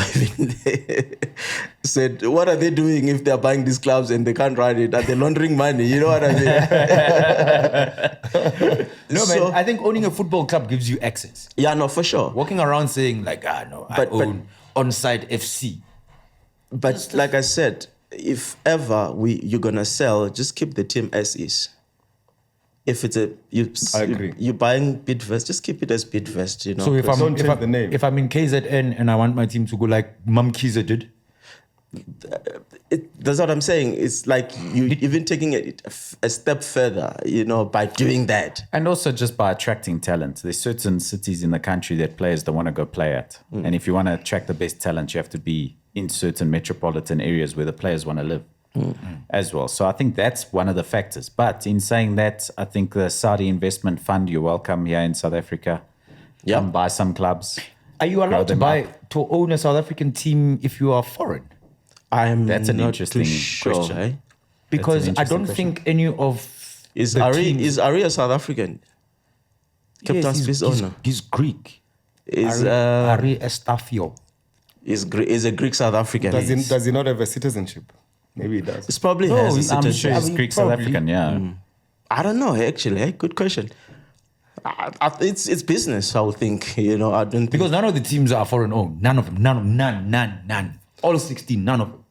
said, what are they doing if they're buying these clubs and they can't run it? Are they laundering money? You know what I mean? No, So- man, I think owning a football club gives you access. Yeah, no, for sure. Walking around saying, like, no, I But- own ONSIDE FC. But like I said, if ever you're gonna sell, just keep the team as is. If it's I agree. you're buying Bidvest, just keep it as Bidvest, you know. So if I'm, Don't if, change the name. if I'm in KZN and I want my team to go like Mam Kiza did, That's what I'm saying. It's like you even taking it a step further, you know, by doing that. And also just by attracting talent. There's certain cities in the country that players don't want to go play at. And if you want to attract the best talent, you have to be in certain metropolitan areas where the players want to live as well. So I think that's one of the factors. But in saying that, I think the Saudi Investment Fund, you're welcome here in South Africa. Yeah. Come buy some clubs. are you Grow allowed to them buy up. to own a South African team if you are foreign? I'm That's an not interesting too sure, question. eh? Because I interesting don't question. think any of Is the Ari teams- is Ari a South African? Captain Yes, Space owner. he's Greek. Is Ari Estafio. is a Greek South African. Does he not have a citizenship? Maybe he does. It's probably No, has a I'm citizenship. sure he's mean, Greek South probably. African, yeah. I don't know, actually. Eh? Good question. It's business, I would think. You know, I don't think. Because none of the teams are foreign owned. None of them. None. All 16, none of them.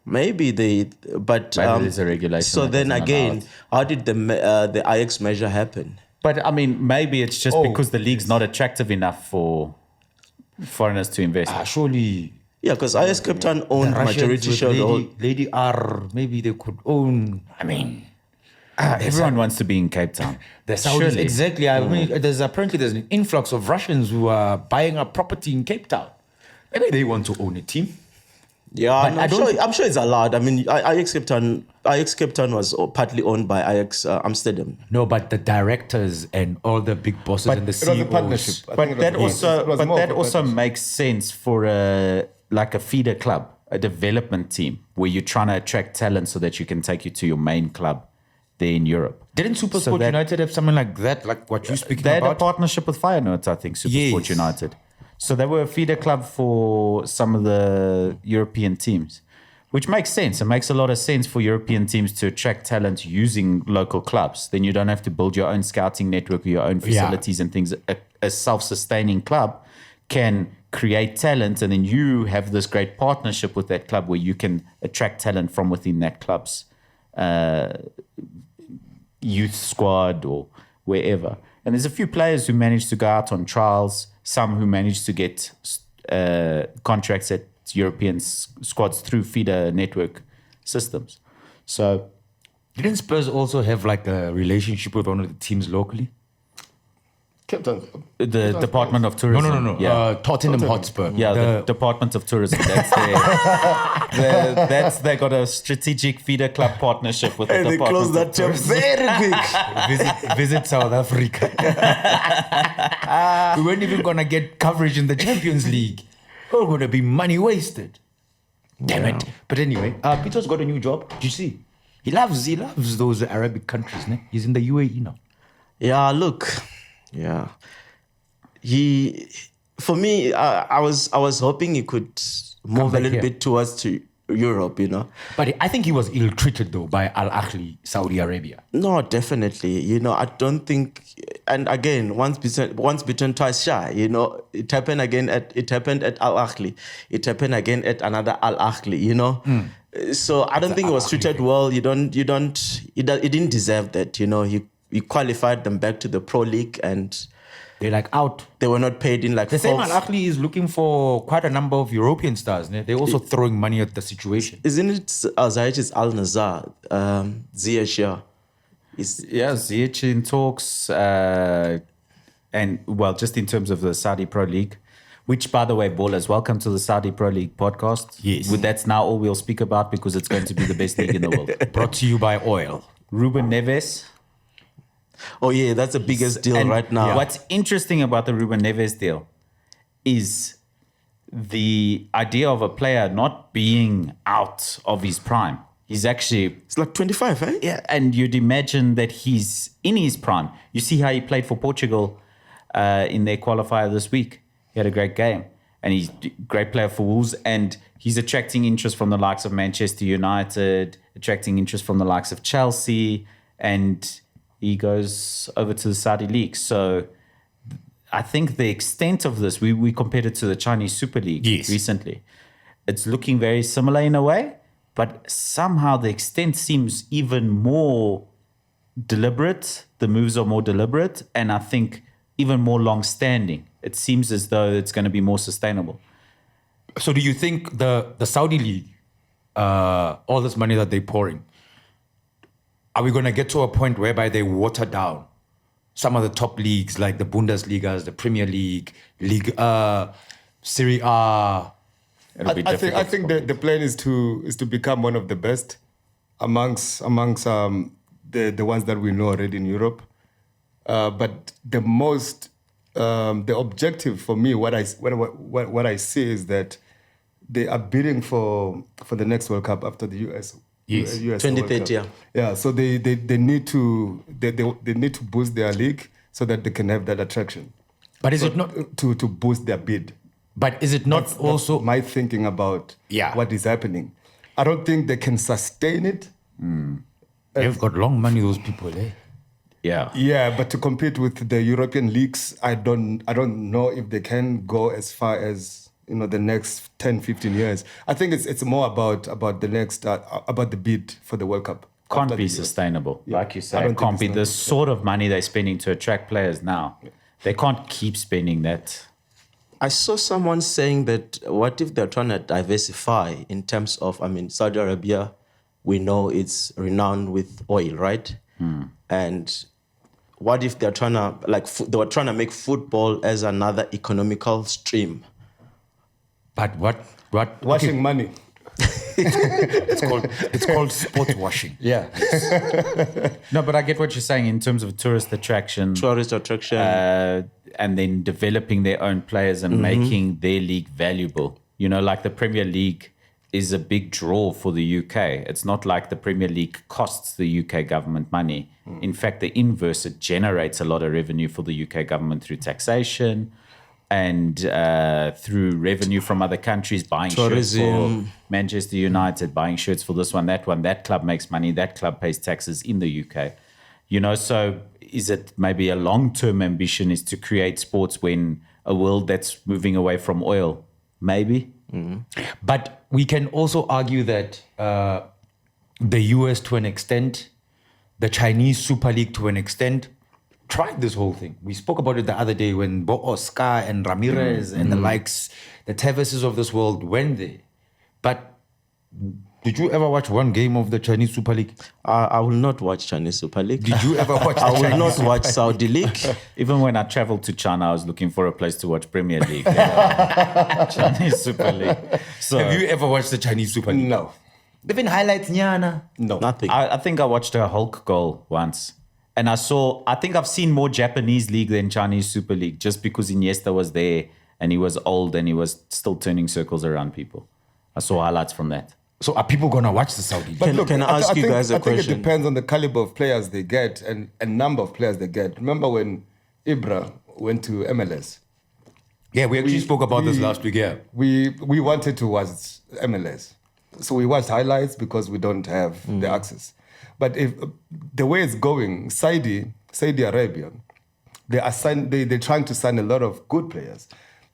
Maybe Maybe there's a regulation So that then doesn't allow again, it. how did the Ajax measure happen? But I mean, maybe it's just Oh, because the league's not attractive enough for foreigners to invest. Surely Yeah, because IS Cape Town owned the Russians majority with shareholder. Lady R, maybe they could own. I mean, Everyone wants to be in Cape Town. the Saudis. Surely. Exactly. I mean, there's an influx of Russians who are buying up property in Cape Town. Maybe they want to own a team. Yeah, But no, I don't I'm sure it's allowed. I mean, Ajax Cape Town was partly owned by Ajax Amsterdam. No, but the directors and all the big bosses and the It was a CEOs. partnership. I think But it was that more- also, it was but more that of a also partnership. makes sense for a feeder club, a development team, where you're trying to attract talent so that you can take you to your main club there in Europe. Didn't So SuperSport that- United have something like that, like what you're speaking They had a about? partnership with Feyenoord, I think, SuperSport Yes. United. So they were a feeder club for some of the European teams, which makes sense. It makes a lot of sense for European teams to attract talent using local clubs. Then you don't have to build your own scouting network or your own facilities and things. A self-sustaining club can create talent, and then you have this great partnership with that club where you can attract talent from within that club's youth squad or wherever. And there's a few players who managed to go out on trials, some who managed to get contracts at European squads through feeder network systems. So Didn't Spurs also have like a relationship with one of the teams locally? Cape Town. the Department of Tourism. No. Yeah. Tottenham Hotspur. Yeah, the Department of Tourism. That's they got a strategic feeder club partnership with the And they Department closed of that term Tourism. very quick. visit South Africa. We weren't even gonna get coverage in the Champions League. We're gonna be money wasted. Damn it. But anyway, Peter's got a new job. Did you see? He loves those Arabic countries. Ne? He's in the UAE now. Yeah, look. Yeah. For me, I was hoping he could move a back little here. bit towards to Europe, you know. But I think he was ill-treated though by Al Ahly, Saudi Arabia. No, definitely. You know, I don't think. And again, once bitten, twice shy. You know, it happened at Al Ahly. It happened again at another Al Ahly. You know, so I don't think he was treated well. He didn't deserve that. You know, he qualified them back to the Pro League, and They're like out. they were not paid in like The same four. Al Ahly is looking for quite a number of European stars. Ne? They're also throwing money at the situation. Isn't it Ziyech's Al Nazar? Ziyech, yeah. Yeah, Ziyech in talks, and well, just in terms of the Saudi Pro League, which, by the way, ballers, welcome to the Saudi Pro League podcast. Yes. That's now all we'll speak about because it's going to be the best league in the world. Brought to you by oil. Ruben Neves. Oh yeah, that's the biggest deal And right now. What's interesting about the Ruben Neves deal is the idea of a player not being out of his prime. He's actually, It's like 25, eh? yeah, and you'd imagine that he's in his prime. You see how he played for Portugal in their qualifier this week. He had a great game, and he's a great player for Wolves, and he's attracting interest from the likes of Manchester United, attracting interest from the likes of Chelsea, and he goes over to the Saudi League. So I think the extent of this, we compared it to the Chinese Super League recently. It's looking very similar in a way, but somehow the extent seems even more deliberate. The moves are more deliberate, and I think even more long-standing. It seems as though it's going to be more sustainable. So do you think the Saudi League, all this money that they're pouring, are we going to get to a point whereby they water down some of the top leagues like the Bundesliga, the Premier League, Serie A? It'll be I difficult. think the plan is to become one of the best amongst the ones that we know already in Europe. But the objective for me, what I see is that they are bidding for the next World Cup after the US. Yes. US 2030, World Cup. Yeah. So they need to boost their league so that they can have that attraction. But is it not? to boost their bid? But is it not That's also? my thinking about Yeah. what is happening? I don't think they can sustain it. They've got long money, those people. Eh? Yeah. Yeah, but to compete with the European leagues, I don't know if they can go as far as the next 10, 15 years. I think it's more about the next about the bid for the World Cup. can't after be the US. sustainable. Like you I say, don't it think can't it's be not the sort of money they're spending to attract players now. They can't keep spending that. I saw someone saying that what if they're trying to diversify in terms of, Saudi Arabia, we know it's renowned with oil, right? And what if they're trying to, they were trying to make football as another economical stream? But what? Washing money. It's called sport washing. Yeah. No, but I get what you're saying in terms of tourist attraction. Tourist attraction. And then developing their own players and making their league valuable. You know, like the Premier League is a big draw for the UK. It's not like the Premier League costs the UK government money. In fact, the inverse, it generates a lot of revenue for the UK government through taxation and through revenue from other countries, buying shirts for Manchester United, buying shirts for this one, that one. That club makes money. That club pays taxes in the UK. You know, so is it maybe a long-term ambition is to create sports when a world that's moving away from oil? Maybe. But we can also argue that the US to an extent, the Chinese Super League to an extent, tried this whole thing. We spoke about it the other day when Bo Oscar and Ramirez and the likes, the Teveses of this world went there. But did you ever watch one game of the Chinese Super League? I will not watch Chinese Super League. Did you ever watch the I will Chinese not watch Saudi League. Even when I traveled to China, I was looking for a place to watch Premier League. Chinese Super League. So Have you ever watched the Chinese Super League? No. Even highlights, Nyana. No. Nothing. I think I watched a Hulk goal once. And I think I've seen more Japanese league than Chinese Super League just because Iniesta was there and he was old and he was still turning circles around people. I saw highlights from that. So are people going to watch the Saudi League? Can I ask you guys a I think question? it depends on the caliber of players they get and number of players they get. Remember when Ibra went to MLS? Yeah, we actually spoke about this last week, yeah. We wanted to watch MLS. So we watched highlights because we don't have the access. But if the way it's going, Saudi Arabia, they're trying to sign a lot of good players.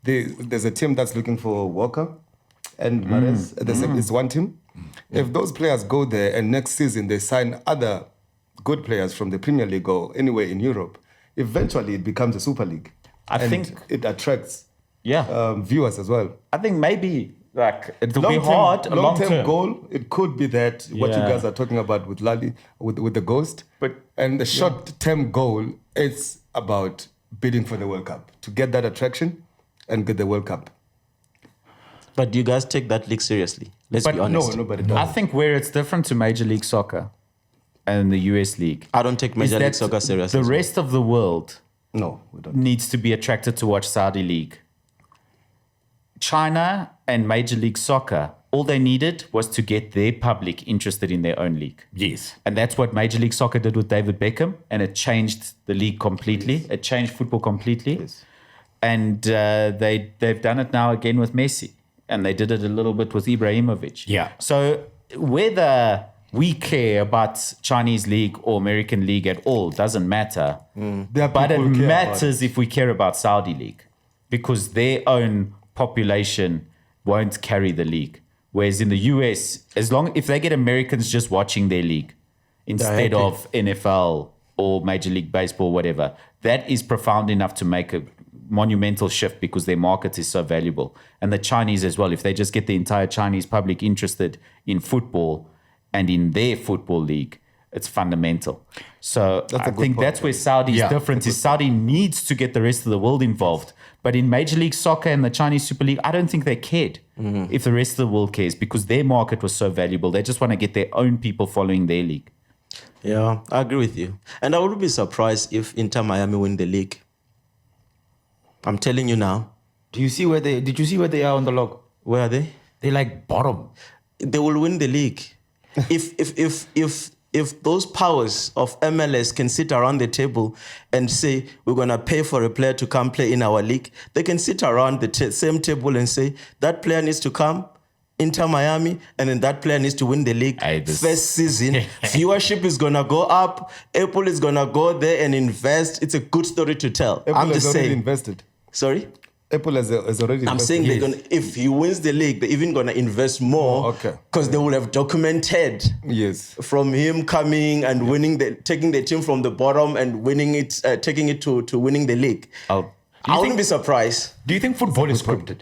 There's a team that's looking for Walker and Mahrez. It's one team. If those players go there and next season they sign other good players from the Premier League or anywhere in Europe, eventually it becomes a Super League. I And think- it attracts Yeah. viewers as well. I think maybe like it'll be hard long Long-term term. goal, it could be that what you Yeah. guys are talking about with Lali, with the Ghost. But- and the short-term goal, it's about bidding for the World Cup, to get that attraction and get the World Cup. But do you guys take that league seriously? Let's But be honest. Nobody does. I think where it's different to Major League Soccer and the US League. I don't take Major is League that Soccer seriously. The rest of the world No, we don't. needs to be attracted to watch Saudi League. China and Major League Soccer, all they needed was to get their public interested in their own league. Yes. And that's what Major League Soccer did with David Beckham, and it changed the league completely. Yes. It changed football completely. Yes. And they've done it now again with Messi, and they did it a little bit with Ibrahimovic. Yeah. So whether we care about Chinese league or American league at all doesn't matter. There are But it people who care about matters if we care about Saudi league, because their own population won't carry the league. Whereas in the US, if they get Americans just watching their league instead happy. of NFL or Major League Baseball, whatever, that is profound enough to make a monumental shift because their market is so valuable. And the Chinese as well, if they just get the entire Chinese public interested in football and in their football league, it's fundamental. So I good think point. that's where Saudi is Yeah. different. Is Saudi needs to get the rest of the world involved. But in Major League Soccer and the Chinese Super League, I don't think they cared if the rest of the world cares, because their market was so valuable. They just want to get their own people following their league. Yeah, I agree with you. And I would be surprised if Inter Miami win the league. I'm telling you now. Did you see where they are on the log? Where are they? They're like bottom. They will win the league. If those powers of MLS can sit around the table and say, we're going to pay for a player to come play in our league, they can sit around the same table and say, that player needs to come, Inter Miami, and then that player needs to win the league first season. Viewership is going to go up. Apple is going to go there and invest. It's a good story to tell. Apple I'm has just already saying. invested. Sorry? Apple has already. I'm invested. saying they're gonna. If he wins the league, they're even gonna invest more. Okay. Because they will have documented. Yes. From him coming and taking the team from the bottom and winning it, taking it to winning the league. I wouldn't be surprised. Do you think football is scripted?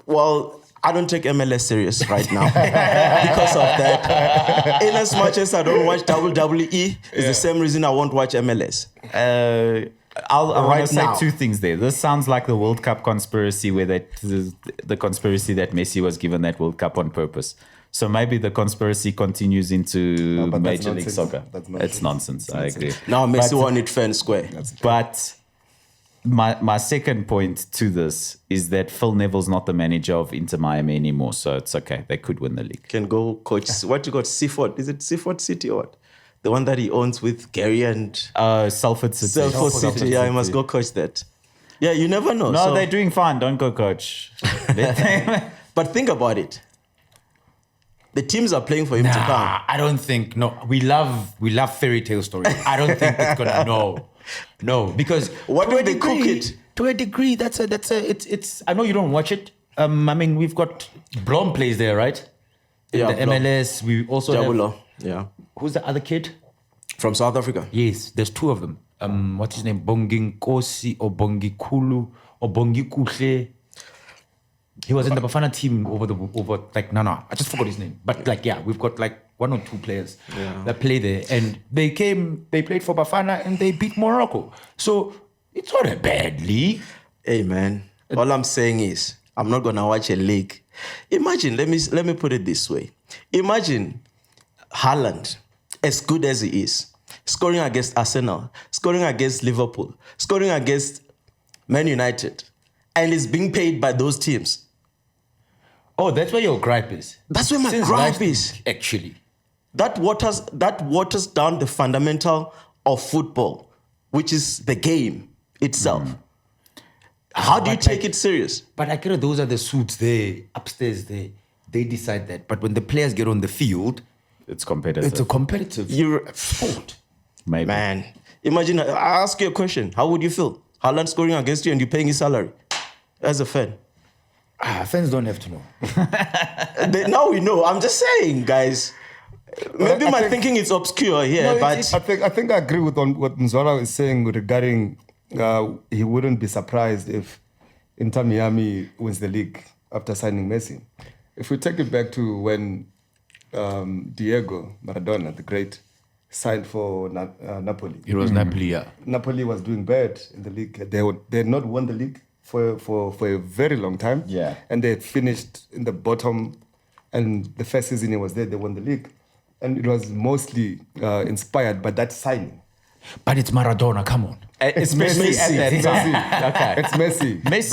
Well, I don't take MLS serious right now because of that. In as much as I don't watch WWE, it's the same reason I won't watch MLS. I want Right to say now. two things there. This sounds like the World Cup conspiracy, where the conspiracy that Messi was given that World Cup on purpose. So maybe the conspiracy continues into but that's Major League nonsense. Soccer. That's nonsense. It's nonsense. I agree. Now Messi But- won it fair and square. But my second point to this is that Phil Neville's not the manager of Inter Miami anymore, so it's okay. They could win the league. Can go coach. What you got? Seaford? Is it Seaford City or what? The one that he owns with Gary and Salford City. Salford City. Yeah, he must go coach that. Yeah, you never know. No, So- they're doing fine. Don't go coach. But think about it. The teams are playing for him to come. I don't think. No, we love fairy tale stories. I don't think it's gonna. No, because What to if a they cook degree- it? To a degree, it's. I know you don't watch it. I mean, we've got Blom plays there, right? In Yeah, the Blom. MLS, we also Jabulo. have. Yeah. Who's the other kid? From South Africa. Yes, there's two of them. What's his name? Bonginkosi or Bongikulu or Bongikuhle. He was in the Bafana team over I just forgot his name. But we've got like one or two players that play there, and they played for Bafana and they beat Morocco. So it's not a bad league. Hey man, all I'm saying is I'm not gonna watch a league. Imagine, let me put it this way. Imagine Haaland, as good as he is, scoring against Arsenal, scoring against Liverpool, scoring against Man United, and is being paid by those teams. Oh, that's where your gripe is. That's where my Since gripe last is. week, actually. That waters down the fundamental of football, which is the game itself. How do you take it serious? But I get those are the suits there, upstairs there. They decide that. But when the players get on the field, It's competitive. it's a competitive sport. Maybe. Man, imagine, I ask you a question. How would you feel? Haaland scoring against you and you're paying his salary as a fan. Fans don't have to know. Now we know. I'm just saying, guys. Maybe I my think- thinking is obscure here, but I think I agree with what Nzwala is saying regarding he wouldn't be surprised if Inter Miami wins the league after signing Messi. If we take it back to when Diego Maradona, the great, signed for Napoli. It was Napoli, yeah. Napoli was doing bad in the league. They had not won the league for a very long time. Yeah. And they had finished in the bottom. And the first season he was there, they won the league. And it was mostly inspired by that signing. But it's Maradona, come on. Especially Messi. at It's that Messi. time. Okay. It's Messi. Messi,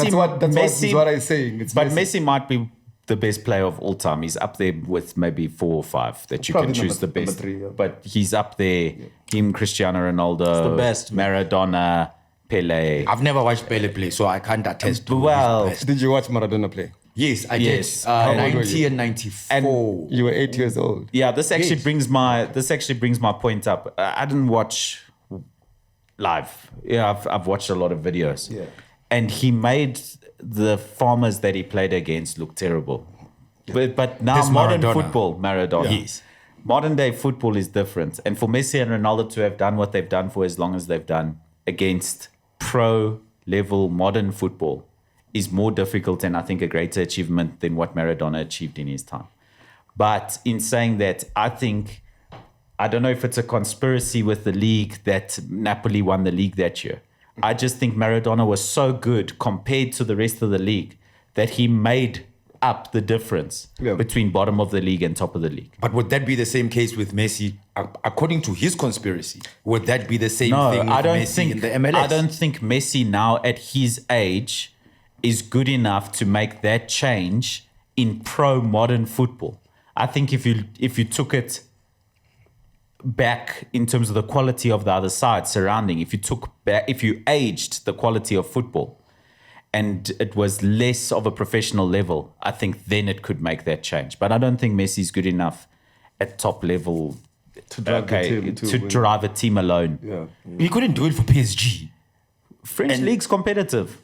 That's what I'm saying. It's but Messi. Messi might be the best player of all time. He's up there with maybe 4 or 5 that you Probably can choose the number best. 3, yeah. But he's up there. Him, Cristiano Ronaldo, the best, man. Maradona, Pele. I've never watched Pele play, so I can't attest to Well, his best. Did you watch Maradona play? Yes, I Yes. did. How old were 90 you? and 94. You were 8 years old. Yeah, this actually Yes. brings my point up. I didn't watch live. Yeah, I've watched a lot of videos. Yeah. And he made the farmers that he played against look terrible. But now This modern Maradona. football, Maradona. Yes. Modern day football is different. And for Messi and Ronaldo to have done what they've done for as long as they've done against pro level modern football is more difficult and I think a greater achievement than what Maradona achieved in his time. But in saying that, I don't know if it's a conspiracy with the league that Napoli won the league that year. I just think Maradona was so good compared to the rest of the league that he made up the difference between bottom of the league and top of the league. But would that be the same case with Messi? According to his conspiracy, would that be the same No, thing with I don't Messi think in the MLS? I don't think Messi now at his age is good enough to make that change in pro modern football. I think if you took it back in terms of the quality of the other side surrounding, if you aged the quality of football and it was less of a professional level, I think then it could make that change. But I don't think Messi's good enough at top level To drive the team to win. drive a team alone. Yeah. He couldn't do it for PSG. French league's competitive.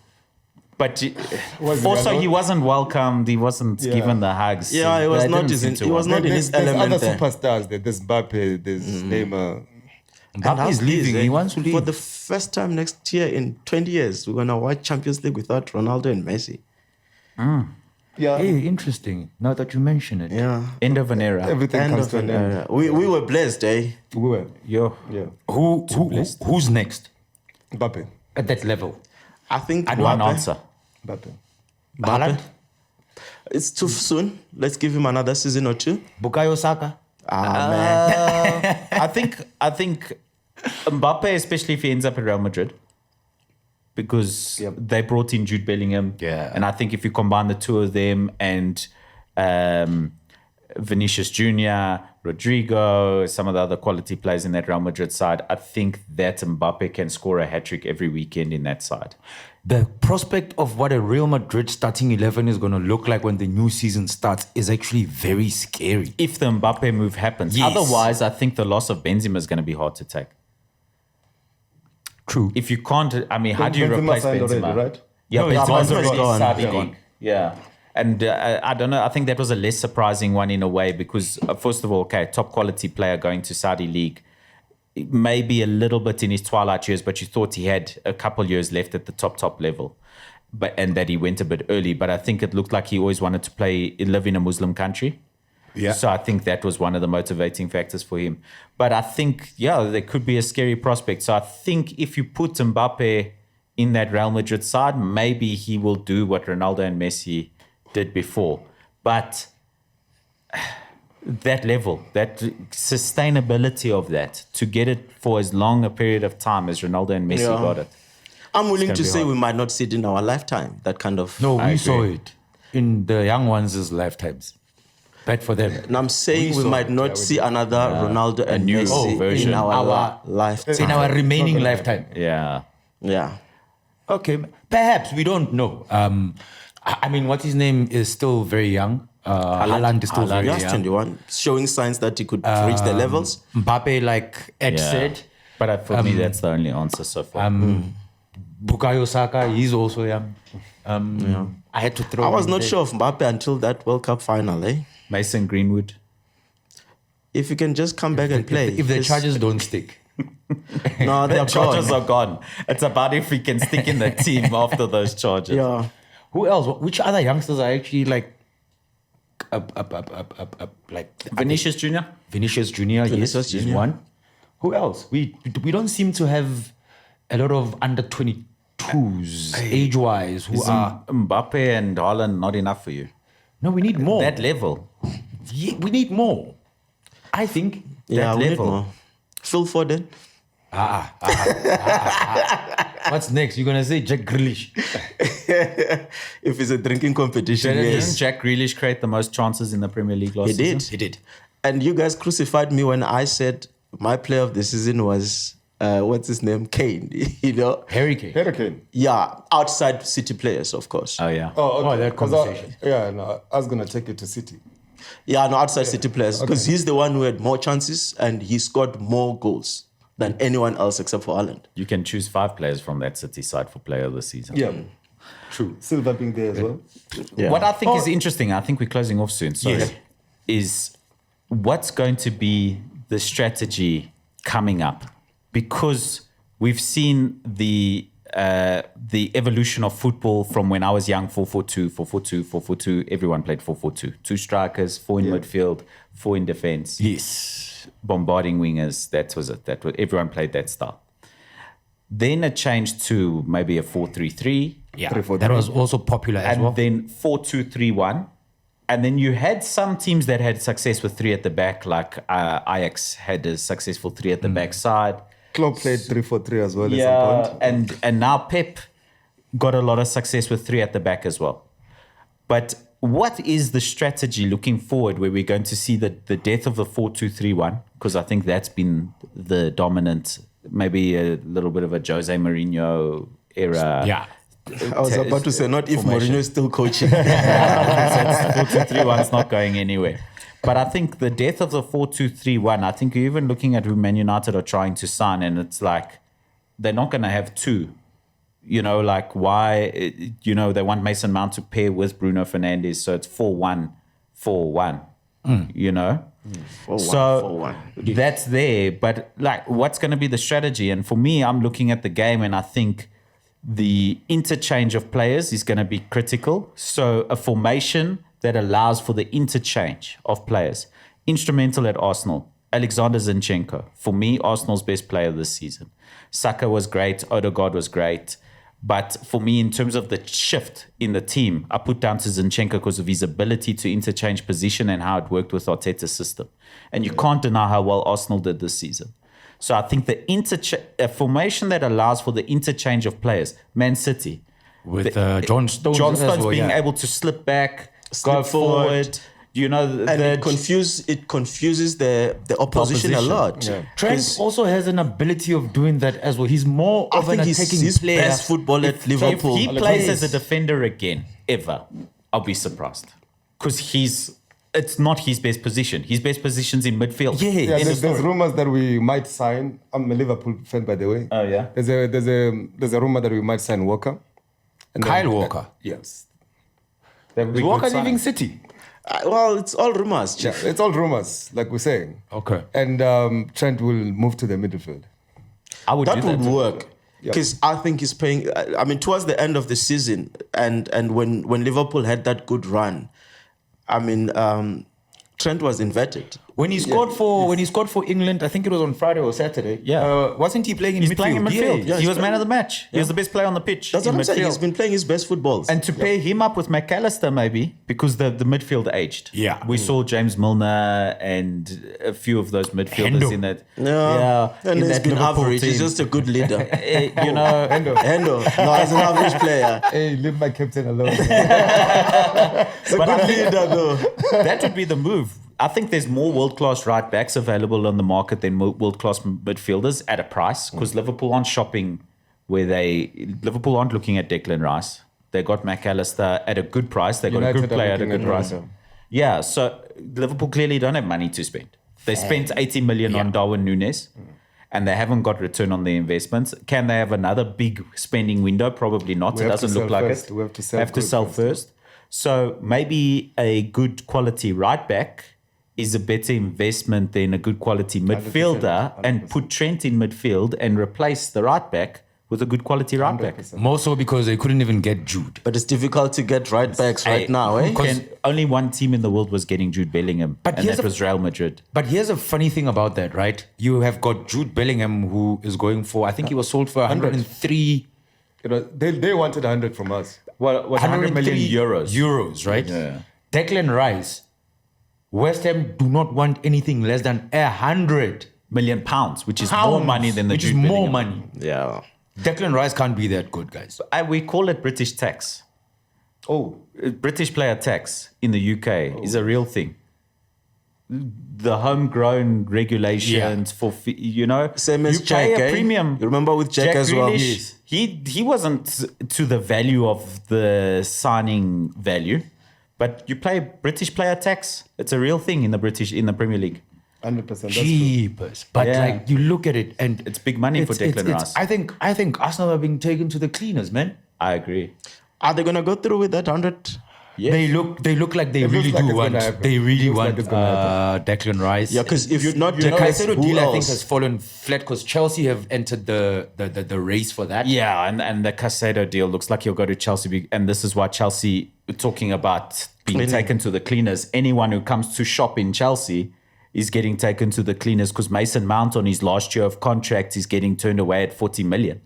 But Was he also, alone? he wasn't welcomed. He wasn't given the hugs. Yeah, it was That not didn't his. seem to He was work. not in his There's element other there. superstars there. There's Mbappe, there's Neymar. Mbappe is leaving. He wants to leave. For the first time next year in 20 years, we're gonna watch Champions League without Ronaldo and Messi. Yeah, Hey, interesting. Now that you mention it. Yeah. End of an era. everything End comes of to an an end. era. We were blessed, eh? We were. Yo. Yeah. Who's next Mbappe. at that level? I think One Mbappe. answer. Mbappe. Haaland? It's too soon. Let's give him another season or two. Bukayo Saka? Man. I think Mbappe, especially if he ends up at Real Madrid, because they brought in Jude Bellingham. Yeah. And I think if you combine the two of them and Vinicius Jr., Rodrigo, some of the other quality players in that Real Madrid side, I think that Mbappe can score a hat-trick every weekend in that side. The prospect of what a Real Madrid starting 11 is going to look like when the new season starts is actually very scary. If the Mbappe move happens. Yes. Otherwise, I think the loss of Benzema is going to be hard to take. True. If you can't, I mean, how do you Benzema replace signed Benzema? already, right? Yeah, No, Benzema's Benzema's already gone. Saudi Yeah. League. Yeah. And I don't know, I think that was a less surprising one in a way because, first of all, okay, top quality player going to Saudi League, maybe a little bit in his twilight years, but you thought he had a couple years left at the top level. And that he went a bit early. But I think it looked like he always wanted to live in a Muslim country. Yeah. So I think that was one of the motivating factors for him. But I think, there could be a scary prospect. So I think if you put Mbappe in that Real Madrid side, maybe he will do what Ronaldo and Messi did before. But that level, that sustainability of that, to get it for as long a period of time as Ronaldo and Messi Yeah. got it. I'm willing gonna to be say hard. we might not see it in our lifetime. That kind of. No, I we saw agree. it in the young ones' lifetimes. Bad for them. And I'm saying we saw might it, not see another Ronaldo and new Messi version. in our Our- lifetime. In our remaining lifetime. Yeah. Yeah. Okay, perhaps we don't know. I mean, what his name is still very young. Haaland is still very Just young. 21, showing signs that he could reach the levels. Mbappe, like Ed Yeah. said, But for me, that's the only answer so far. Bukayo Saka, he's also young. I had to throw. I was him not there. sure of Mbappe until that World Cup final, eh? Mason Greenwood. If you can just come back and play. If the Just- charges don't stick. No, The they're charges gone. are gone. It's about if we can stick in the team after those charges. Yeah. Who else? Which other youngsters are actually like, like Vinicius Jr. Vinicius Junior? Vinicius Yes, he's Junior. one. Who else? We don't seem to have a lot of under 22s age wise who Is are. Mbappe and Haaland not enough for you? No, we need more. That level. Yeah, we need more. I think. Yeah, That we need level. more. Phil Foden. What's next? You're gonna say Jack Grealish? If it's a drinking competition, Didn't yes. Jack Grealish create the most chances in the Premier League last He season? did. He did. And you guys crucified me when I said my player of the season was, what's his name? Kane. You know? Harry Kane. Hurricane. Yeah, outside City players, of course. Oh, yeah. Oh, okay. that 'Cause conversation. I was gonna take it to City. Yeah, no, outside City players. Because he's the one who had more chances and he scored more goals than anyone else except for Haaland. You can choose 5 players from that City side for player of the season. Yeah, true. Silva being there as well. Yeah. What I think is interesting, I think we're closing off soon, so Yes. is what's going to be the strategy coming up? Because we've seen the evolution of football from when I was young, 4-4-2, 4-4-2, 4-4-2. Everyone played 4-4-2. 2 strikers, 4 in midfield, 4 in defense. Yes. Bombarding wingers. That was it. Everyone played that style. Then it changed to maybe a 4-3-3. Yeah. 3-4-3. That was also popular as And well. then 4-2-3-1. And then you had some teams that had success with 3 at the back, like Ajax had a successful 3 at the back side. Klopp played 3-4-3 as well at some Yeah, point. and now Pep got a lot of success with 3 at the back as well. But what is the strategy looking forward where we're going to see the death of the 4-2-3-1? Because I think that's been the dominant, maybe a little bit of a Jose Mourinho era. yeah. I was about to say, not if Mourinho is still coaching. 4-2-3-1 is not going anywhere. But I think the death of the 4-2-3-1, I think you're even looking at who Man United are trying to sign, and it's like they're not going to have 2 You know, like why, they want Mason Mount to pair with Bruno Fernandes. So it's 4-1-4-1, you know? 4-1-4-1. That's there. But like, what's going to be the strategy? And for me, I'm looking at the game and I think the interchange of players is going to be critical. So a formation that allows for the interchange of players. Instrumental at Arsenal, Alexander Zinchenko. For me, Arsenal's best player this season. Saka was great. Odegaard was great. But for me, in terms of the shift in the team, I put down to Zinchenko because of his ability to interchange position and how it worked with Arteta's system. And you can't deny how well Arsenal did this season. So I think a formation that allows for the interchange of players, Man City. With John Stones. John as Stones well, being yeah. able to slip back, Slip go forward. You know, And it confuses the opposition a lot. Yeah. Trent also has an ability of doing that as well. He's more I of an think he's attacking his player. best football at Liverpool. If he plays as a defender again, ever, I'll be surprised. Because it's not his best position. His best position's in midfield. Yeah. Yeah, End of there's story. rumors that we might sign. I'm a Liverpool fan, by the way. Oh, yeah? There's a rumor that we might sign Walker. And Kyle Walker. Yes. Is Walker leaving City? Well, it's all rumors, Yeah, Chief. it's all rumors, like we're saying. Okay. And Trent will move to the midfield. I would That do would that. work. Because I think he's playing. I mean, towards the end of the season, and when Liverpool had that good run, I mean, Trent was inverted. When he scored for England, I think it was on Friday or Saturday. Yeah. Wasn't he playing in He's midfield? playing in midfield. Yeah. He was man of the match. He was the best player on the pitch. That's in what I'm saying. midfield. He's been playing his best footballs. And to pair him up with McAllister, maybe, because the midfield aged. Yeah. We saw James Milner and a few of those midfielders Hendo. in that. And in he's that been Liverpool average. He's team. just a good leader. You know, Hendo. No, he's an average player. Hey, leave my captain alone. He's a good leader, though. that would be the move. I think there's more world-class right backs available on the market than world-class midfielders at a price because Liverpool aren't shopping Liverpool aren't looking at Declan Rice. They got McAllister at a good price. They got a United good are player at a looking good at price. Ronaldo. Yeah, so Liverpool clearly don't have money to spend. They spent 80 million on Darwin Núñez and they haven't got return on their investments. Can they have another big spending window? Probably not. We It have to doesn't look sell like first. it. We have to sell good first. So maybe a good quality right back is a better investment than a good quality midfielder 100%. and put Trent in midfield and replace the right back with a good quality right back. 100%. More so because they couldn't even get Jude. But it's difficult to get right backs right now, eh? Only one team in the world was getting Jude Bellingham, But and here's that a- was Real Madrid. But here's a funny thing about that, right? You have got Jude Bellingham who is going for, I think he was sold for 103 You know, they wanted 100 from us. Well, 100 million euros. Euros, right? Yeah. Declan Rice, West Ham do not want anything less than 100 million pounds, which is more money than the which is Jude more Bellingham. money. Yeah. Declan Rice can't be that good, guys. We call it British tax. Oh, British player tax in the UK is a real thing. The homegrown regulations for Same as you Jack, pay a eh? premium. You remember with Jack as well? Grealish, he wasn't to the value of the signing value, but you pay British player tax. It's a real thing in the Premier League. 100%. That's true. Jeepers. But Yeah. like you look at it and It's big money for Declan Rice. I think Arsenal are being taken to the cleaners, man. I agree. Are they going to go through with that 100? They look like they It really looks like do it's want. gonna happen. They really Looks like want it's gonna Declan Rice. Yeah, because if not The Declan, Caicedo who deal, I think, else? has fallen flat because Chelsea have entered the race for that. Yeah, and the Caicedo deal looks like he'll go to Chelsea. And this is why Chelsea, talking about being Cleaning. taken to the cleaners, anyone who comes to shop in Chelsea is getting taken to the cleaners because Mason Mount on his last year of contract is getting turned away at 40 million.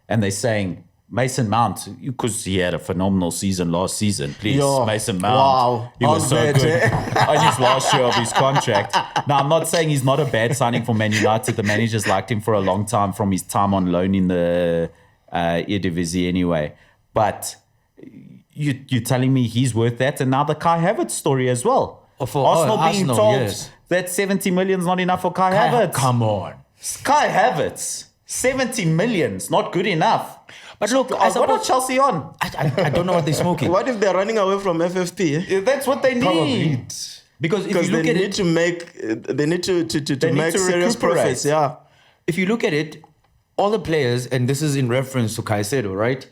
And they're saying, Mason Mount, because he had a phenomenal season last season, please, Yo, Mason Mount. wow. He was so How's good that, on his last year of his contract. Now, I'm not saying he's not a bad signing for Man United. The managers liked him for a long time from his time on loan in the Eredivisie anyway. But you're telling me he's worth that? And now the Kai Havertz story as well. Arsenal being Arsenal, told yes. that 70 million is not enough for Kai Havertz. Come on. Kai Havertz, 70 million is not good enough. But look, What are Chelsea on? I don't know what they're smoking. What if they're running away from FFP? That's what they need. Because if Because you look they at need it, to make they need to need make to serious recuperate. profits. Yeah. if you look at it, all the players, and this is in reference to Caicedo, right?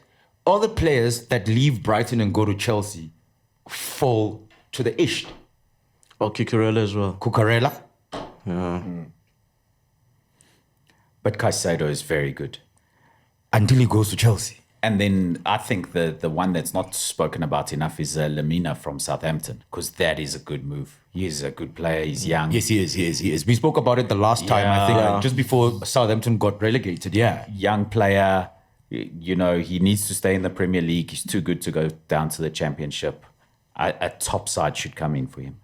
All the players that leave Brighton and go to Chelsea fall to the ish. Or Cucurella as well. Cucurella. Yeah. But Caicedo is very good. Until he goes to Chelsea. And then I think the one that's not spoken about enough is Lamina from Southampton, because that is a good move. He is a good player. He's young. Yes, he is. We spoke about it the last time, I think, Yeah. just before Southampton got relegated. Yeah. Young player. You know, he needs to stay in the Premier League. He's too good to go down to the Championship. A top side should come in for him.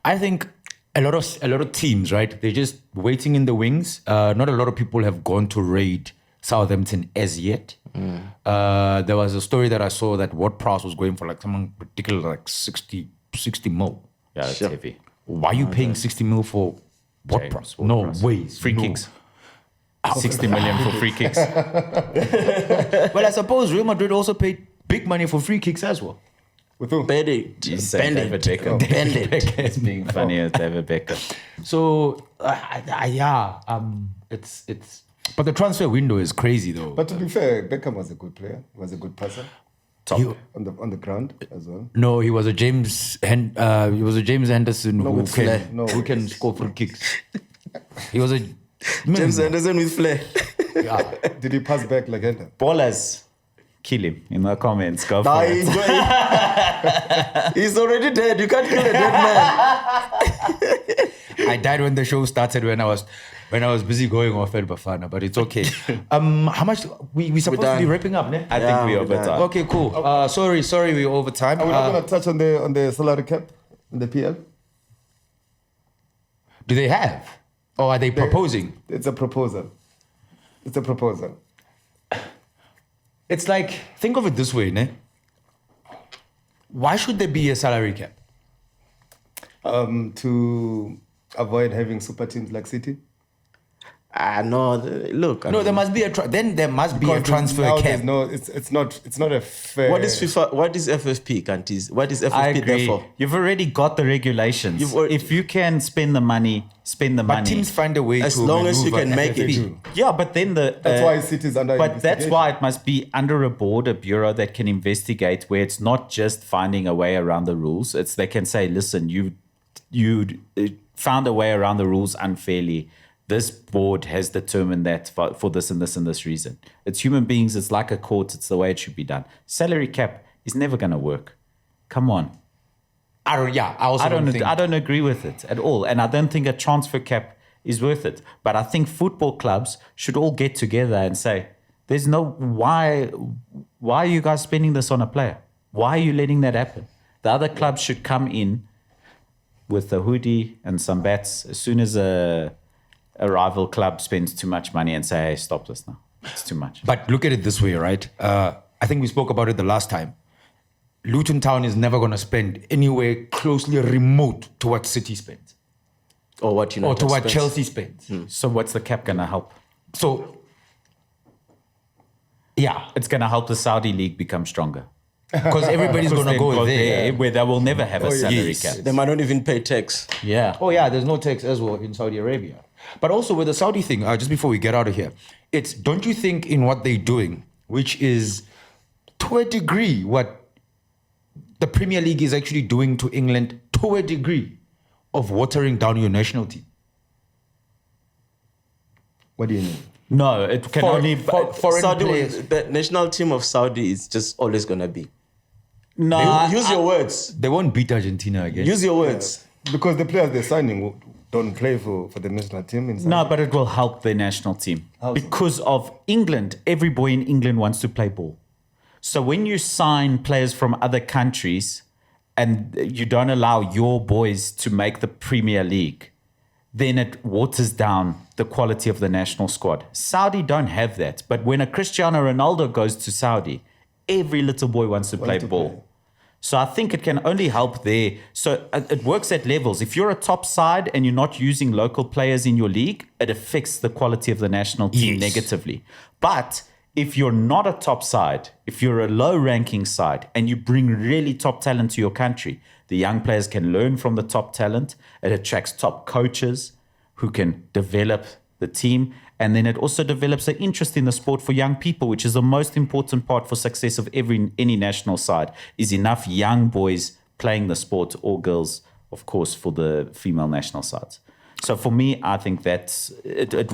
I think a lot of teams, right? They're just waiting in the wings. Not a lot of people have gone to raid Southampton as yet. There was a story that I saw that Ward-Prowse was going for like something ridiculous, like 60 mil. Yeah, that's heavy. Why are you paying 60 mil for Ward-Prowse? No Ward-Prowse. way. Free No. kicks. 60 million for free kicks. Well, I suppose Real Madrid also paid big money for free kicks as well. With who? Bend it. You say Bend David it. Beckham. Bend it. It's being funny as David Beckham. So, it's. But the transfer window is crazy though. But to be fair, Beckham was a good player. He was a good passer. Top. On the ground as well. No, he was a James Henderson with flair. who can score free kicks. He was a James Anderson with flair. Yeah. Did he pass back like Hender? Ballers. Kill him in the comments. Go for Nah, it. he's already dead. You can't kill a dead man. I died when the show started when I was busy going off at Bafana, but it's okay. How much we supposed to be done. wrapping up, ne? I think we're over done. time. Okay, cool. Sorry, we're over time. Are we not going to touch on the salary cap in the PL? Do they have? Or are they proposing? It's a proposal. It's a proposal. It's like, think of it this way, ne? Why should there be a salary cap? To avoid having super teams like City. No. Look. No, there must be then there must be a Because transfer now cap. there's no, it's not a fair. What is FIFA? What is FFP, Canties? What is I FFP there agree. for? You've already got the regulations. If you can spend the money, spend the But money. teams find a way As to long as you maneuver can make FFP. it. Yeah, but then That's why City's under But that's investigation. why it must be under a board, a bureau that can investigate, where it's not just finding a way around the rules. It's they can say, listen, you found a way around the rules unfairly. This board has determined that for this and this and this reason. It's human beings. It's like a court. It's the way it should be done. Salary cap is never going to work. Come on. I also don't think. I don't agree with it at all. And I don't think a transfer cap is worth it. But I think football clubs should all get together and say, there's no, why are you guys spending this on a player? Why are you letting that happen? The other clubs should come in with a hoodie and some bats as soon as a rival club spends too much money and say, hey, stop this now. It's too much. But look at it this way, right? I think we spoke about it the last time. Luton Town is never going to spend anywhere closely remote to what City spends Or what United or to what spends. Chelsea spends. So what's the cap going to help? So, yeah, It's going to help the Saudi league become stronger. because everybody's going to Then go there. where they will never have a salary yes. cap. They might not even pay tax. Yeah. Oh yeah, there's no tax as well in Saudi Arabia. But also with the Saudi thing, just before we get out of here, it's, don't you think in what they're doing, which is to a degree what the Premier League is actually doing to England, to a degree of watering down your national team? What do you mean? No, it can only... foreign Saudi, players. the national team of Saudi is just always going to be. No, Use your words. They won't beat Argentina again. Use your words. Because the players they're signing don't play for the national team. In no, but it will help the national team. Because of England, every boy in England wants to play ball. So when you sign players from other countries and you don't allow your boys to make the Premier League, then it waters down the quality of the national squad. Saudi don't have that. But when a Cristiano Ronaldo goes to Saudi, every little boy wants to play ball. So I think it can only help there. So it works at levels. If you're a top side and you're not using local players in your league, it affects the quality of the national team negatively. But if you're not a top side, if you're a low ranking side and you bring really top talent to your country, the young players can learn from the top talent. It attracts top coaches who can develop the team. And then it also develops an interest in the sport for young people, which is the most important part for success of any national side, is enough young boys playing the sport, or girls, of course, for the female national sides. So for me, I think that's a good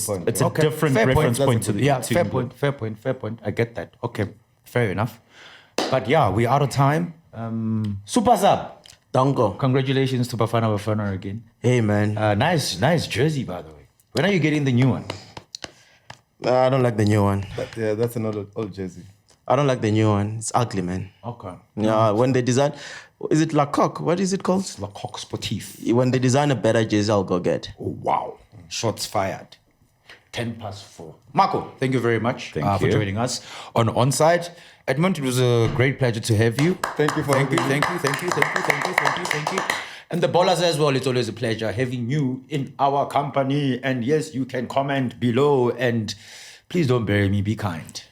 point. It's a different Fair reference point. point to the fair point. I get that. Okay, fair enough. But yeah, we're out of time. Super sub. Dango. Congratulations to Bafana again. Hey, man. Nice jersey, by the way. When are you getting the new one? I don't like the new one. But yeah, that's another old jersey. I don't like the new one. It's ugly, man. Okay. Yeah, when they design, is it La Coque? What is it called? La Coque Sportif. When they design a better jersey, I'll go get. Oh, wow. Shots fired. 4:10. Marco, thank you very much Thank for you. joining us on Onside. Edmund, it was a great pleasure to have you. Thank you for having me. Thank you. And the ballers as well, it's always a pleasure having you in our company. And yes, you can comment below, and please don't bury me, be kind.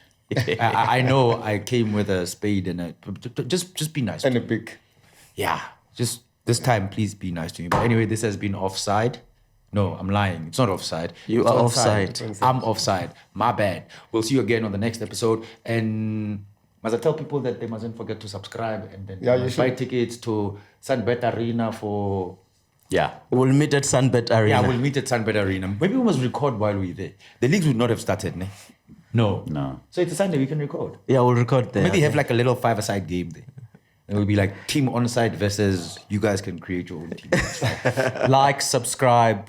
I know I came with a spade and just be nice. And a big. Yeah, just this time, please be nice to me. But anyway, this has been Offside. No, I'm lying. It's not offside. You It's are onside. offside. I'm offside. My bad. We'll see you again on the next episode. And must I tell people that they mustn't forget to subscribe and then Yeah, you buy should. tickets to SUNBET Arena for... Yeah. We'll meet at SUNBET Arena. Yeah, we'll meet at SUNBET Arena. Maybe we must record while we're there. The leagues would not have started, ne? No. So it's a Sunday, we can record. Yeah, we'll record there. Maybe have like a little five-a-side game there. It will be like team onside versus you guys can create your own team. Like, subscribe,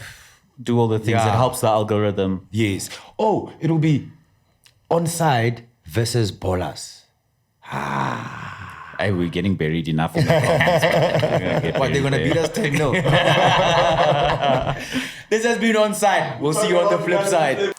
do all the things. Yeah. It helps the algorithm. Yes. Oh, it'll be onside versus ballers. Hey, we're getting buried enough in the comments. What, they're going to beat us 10-0? This has been Onside. We'll see you on the flip side.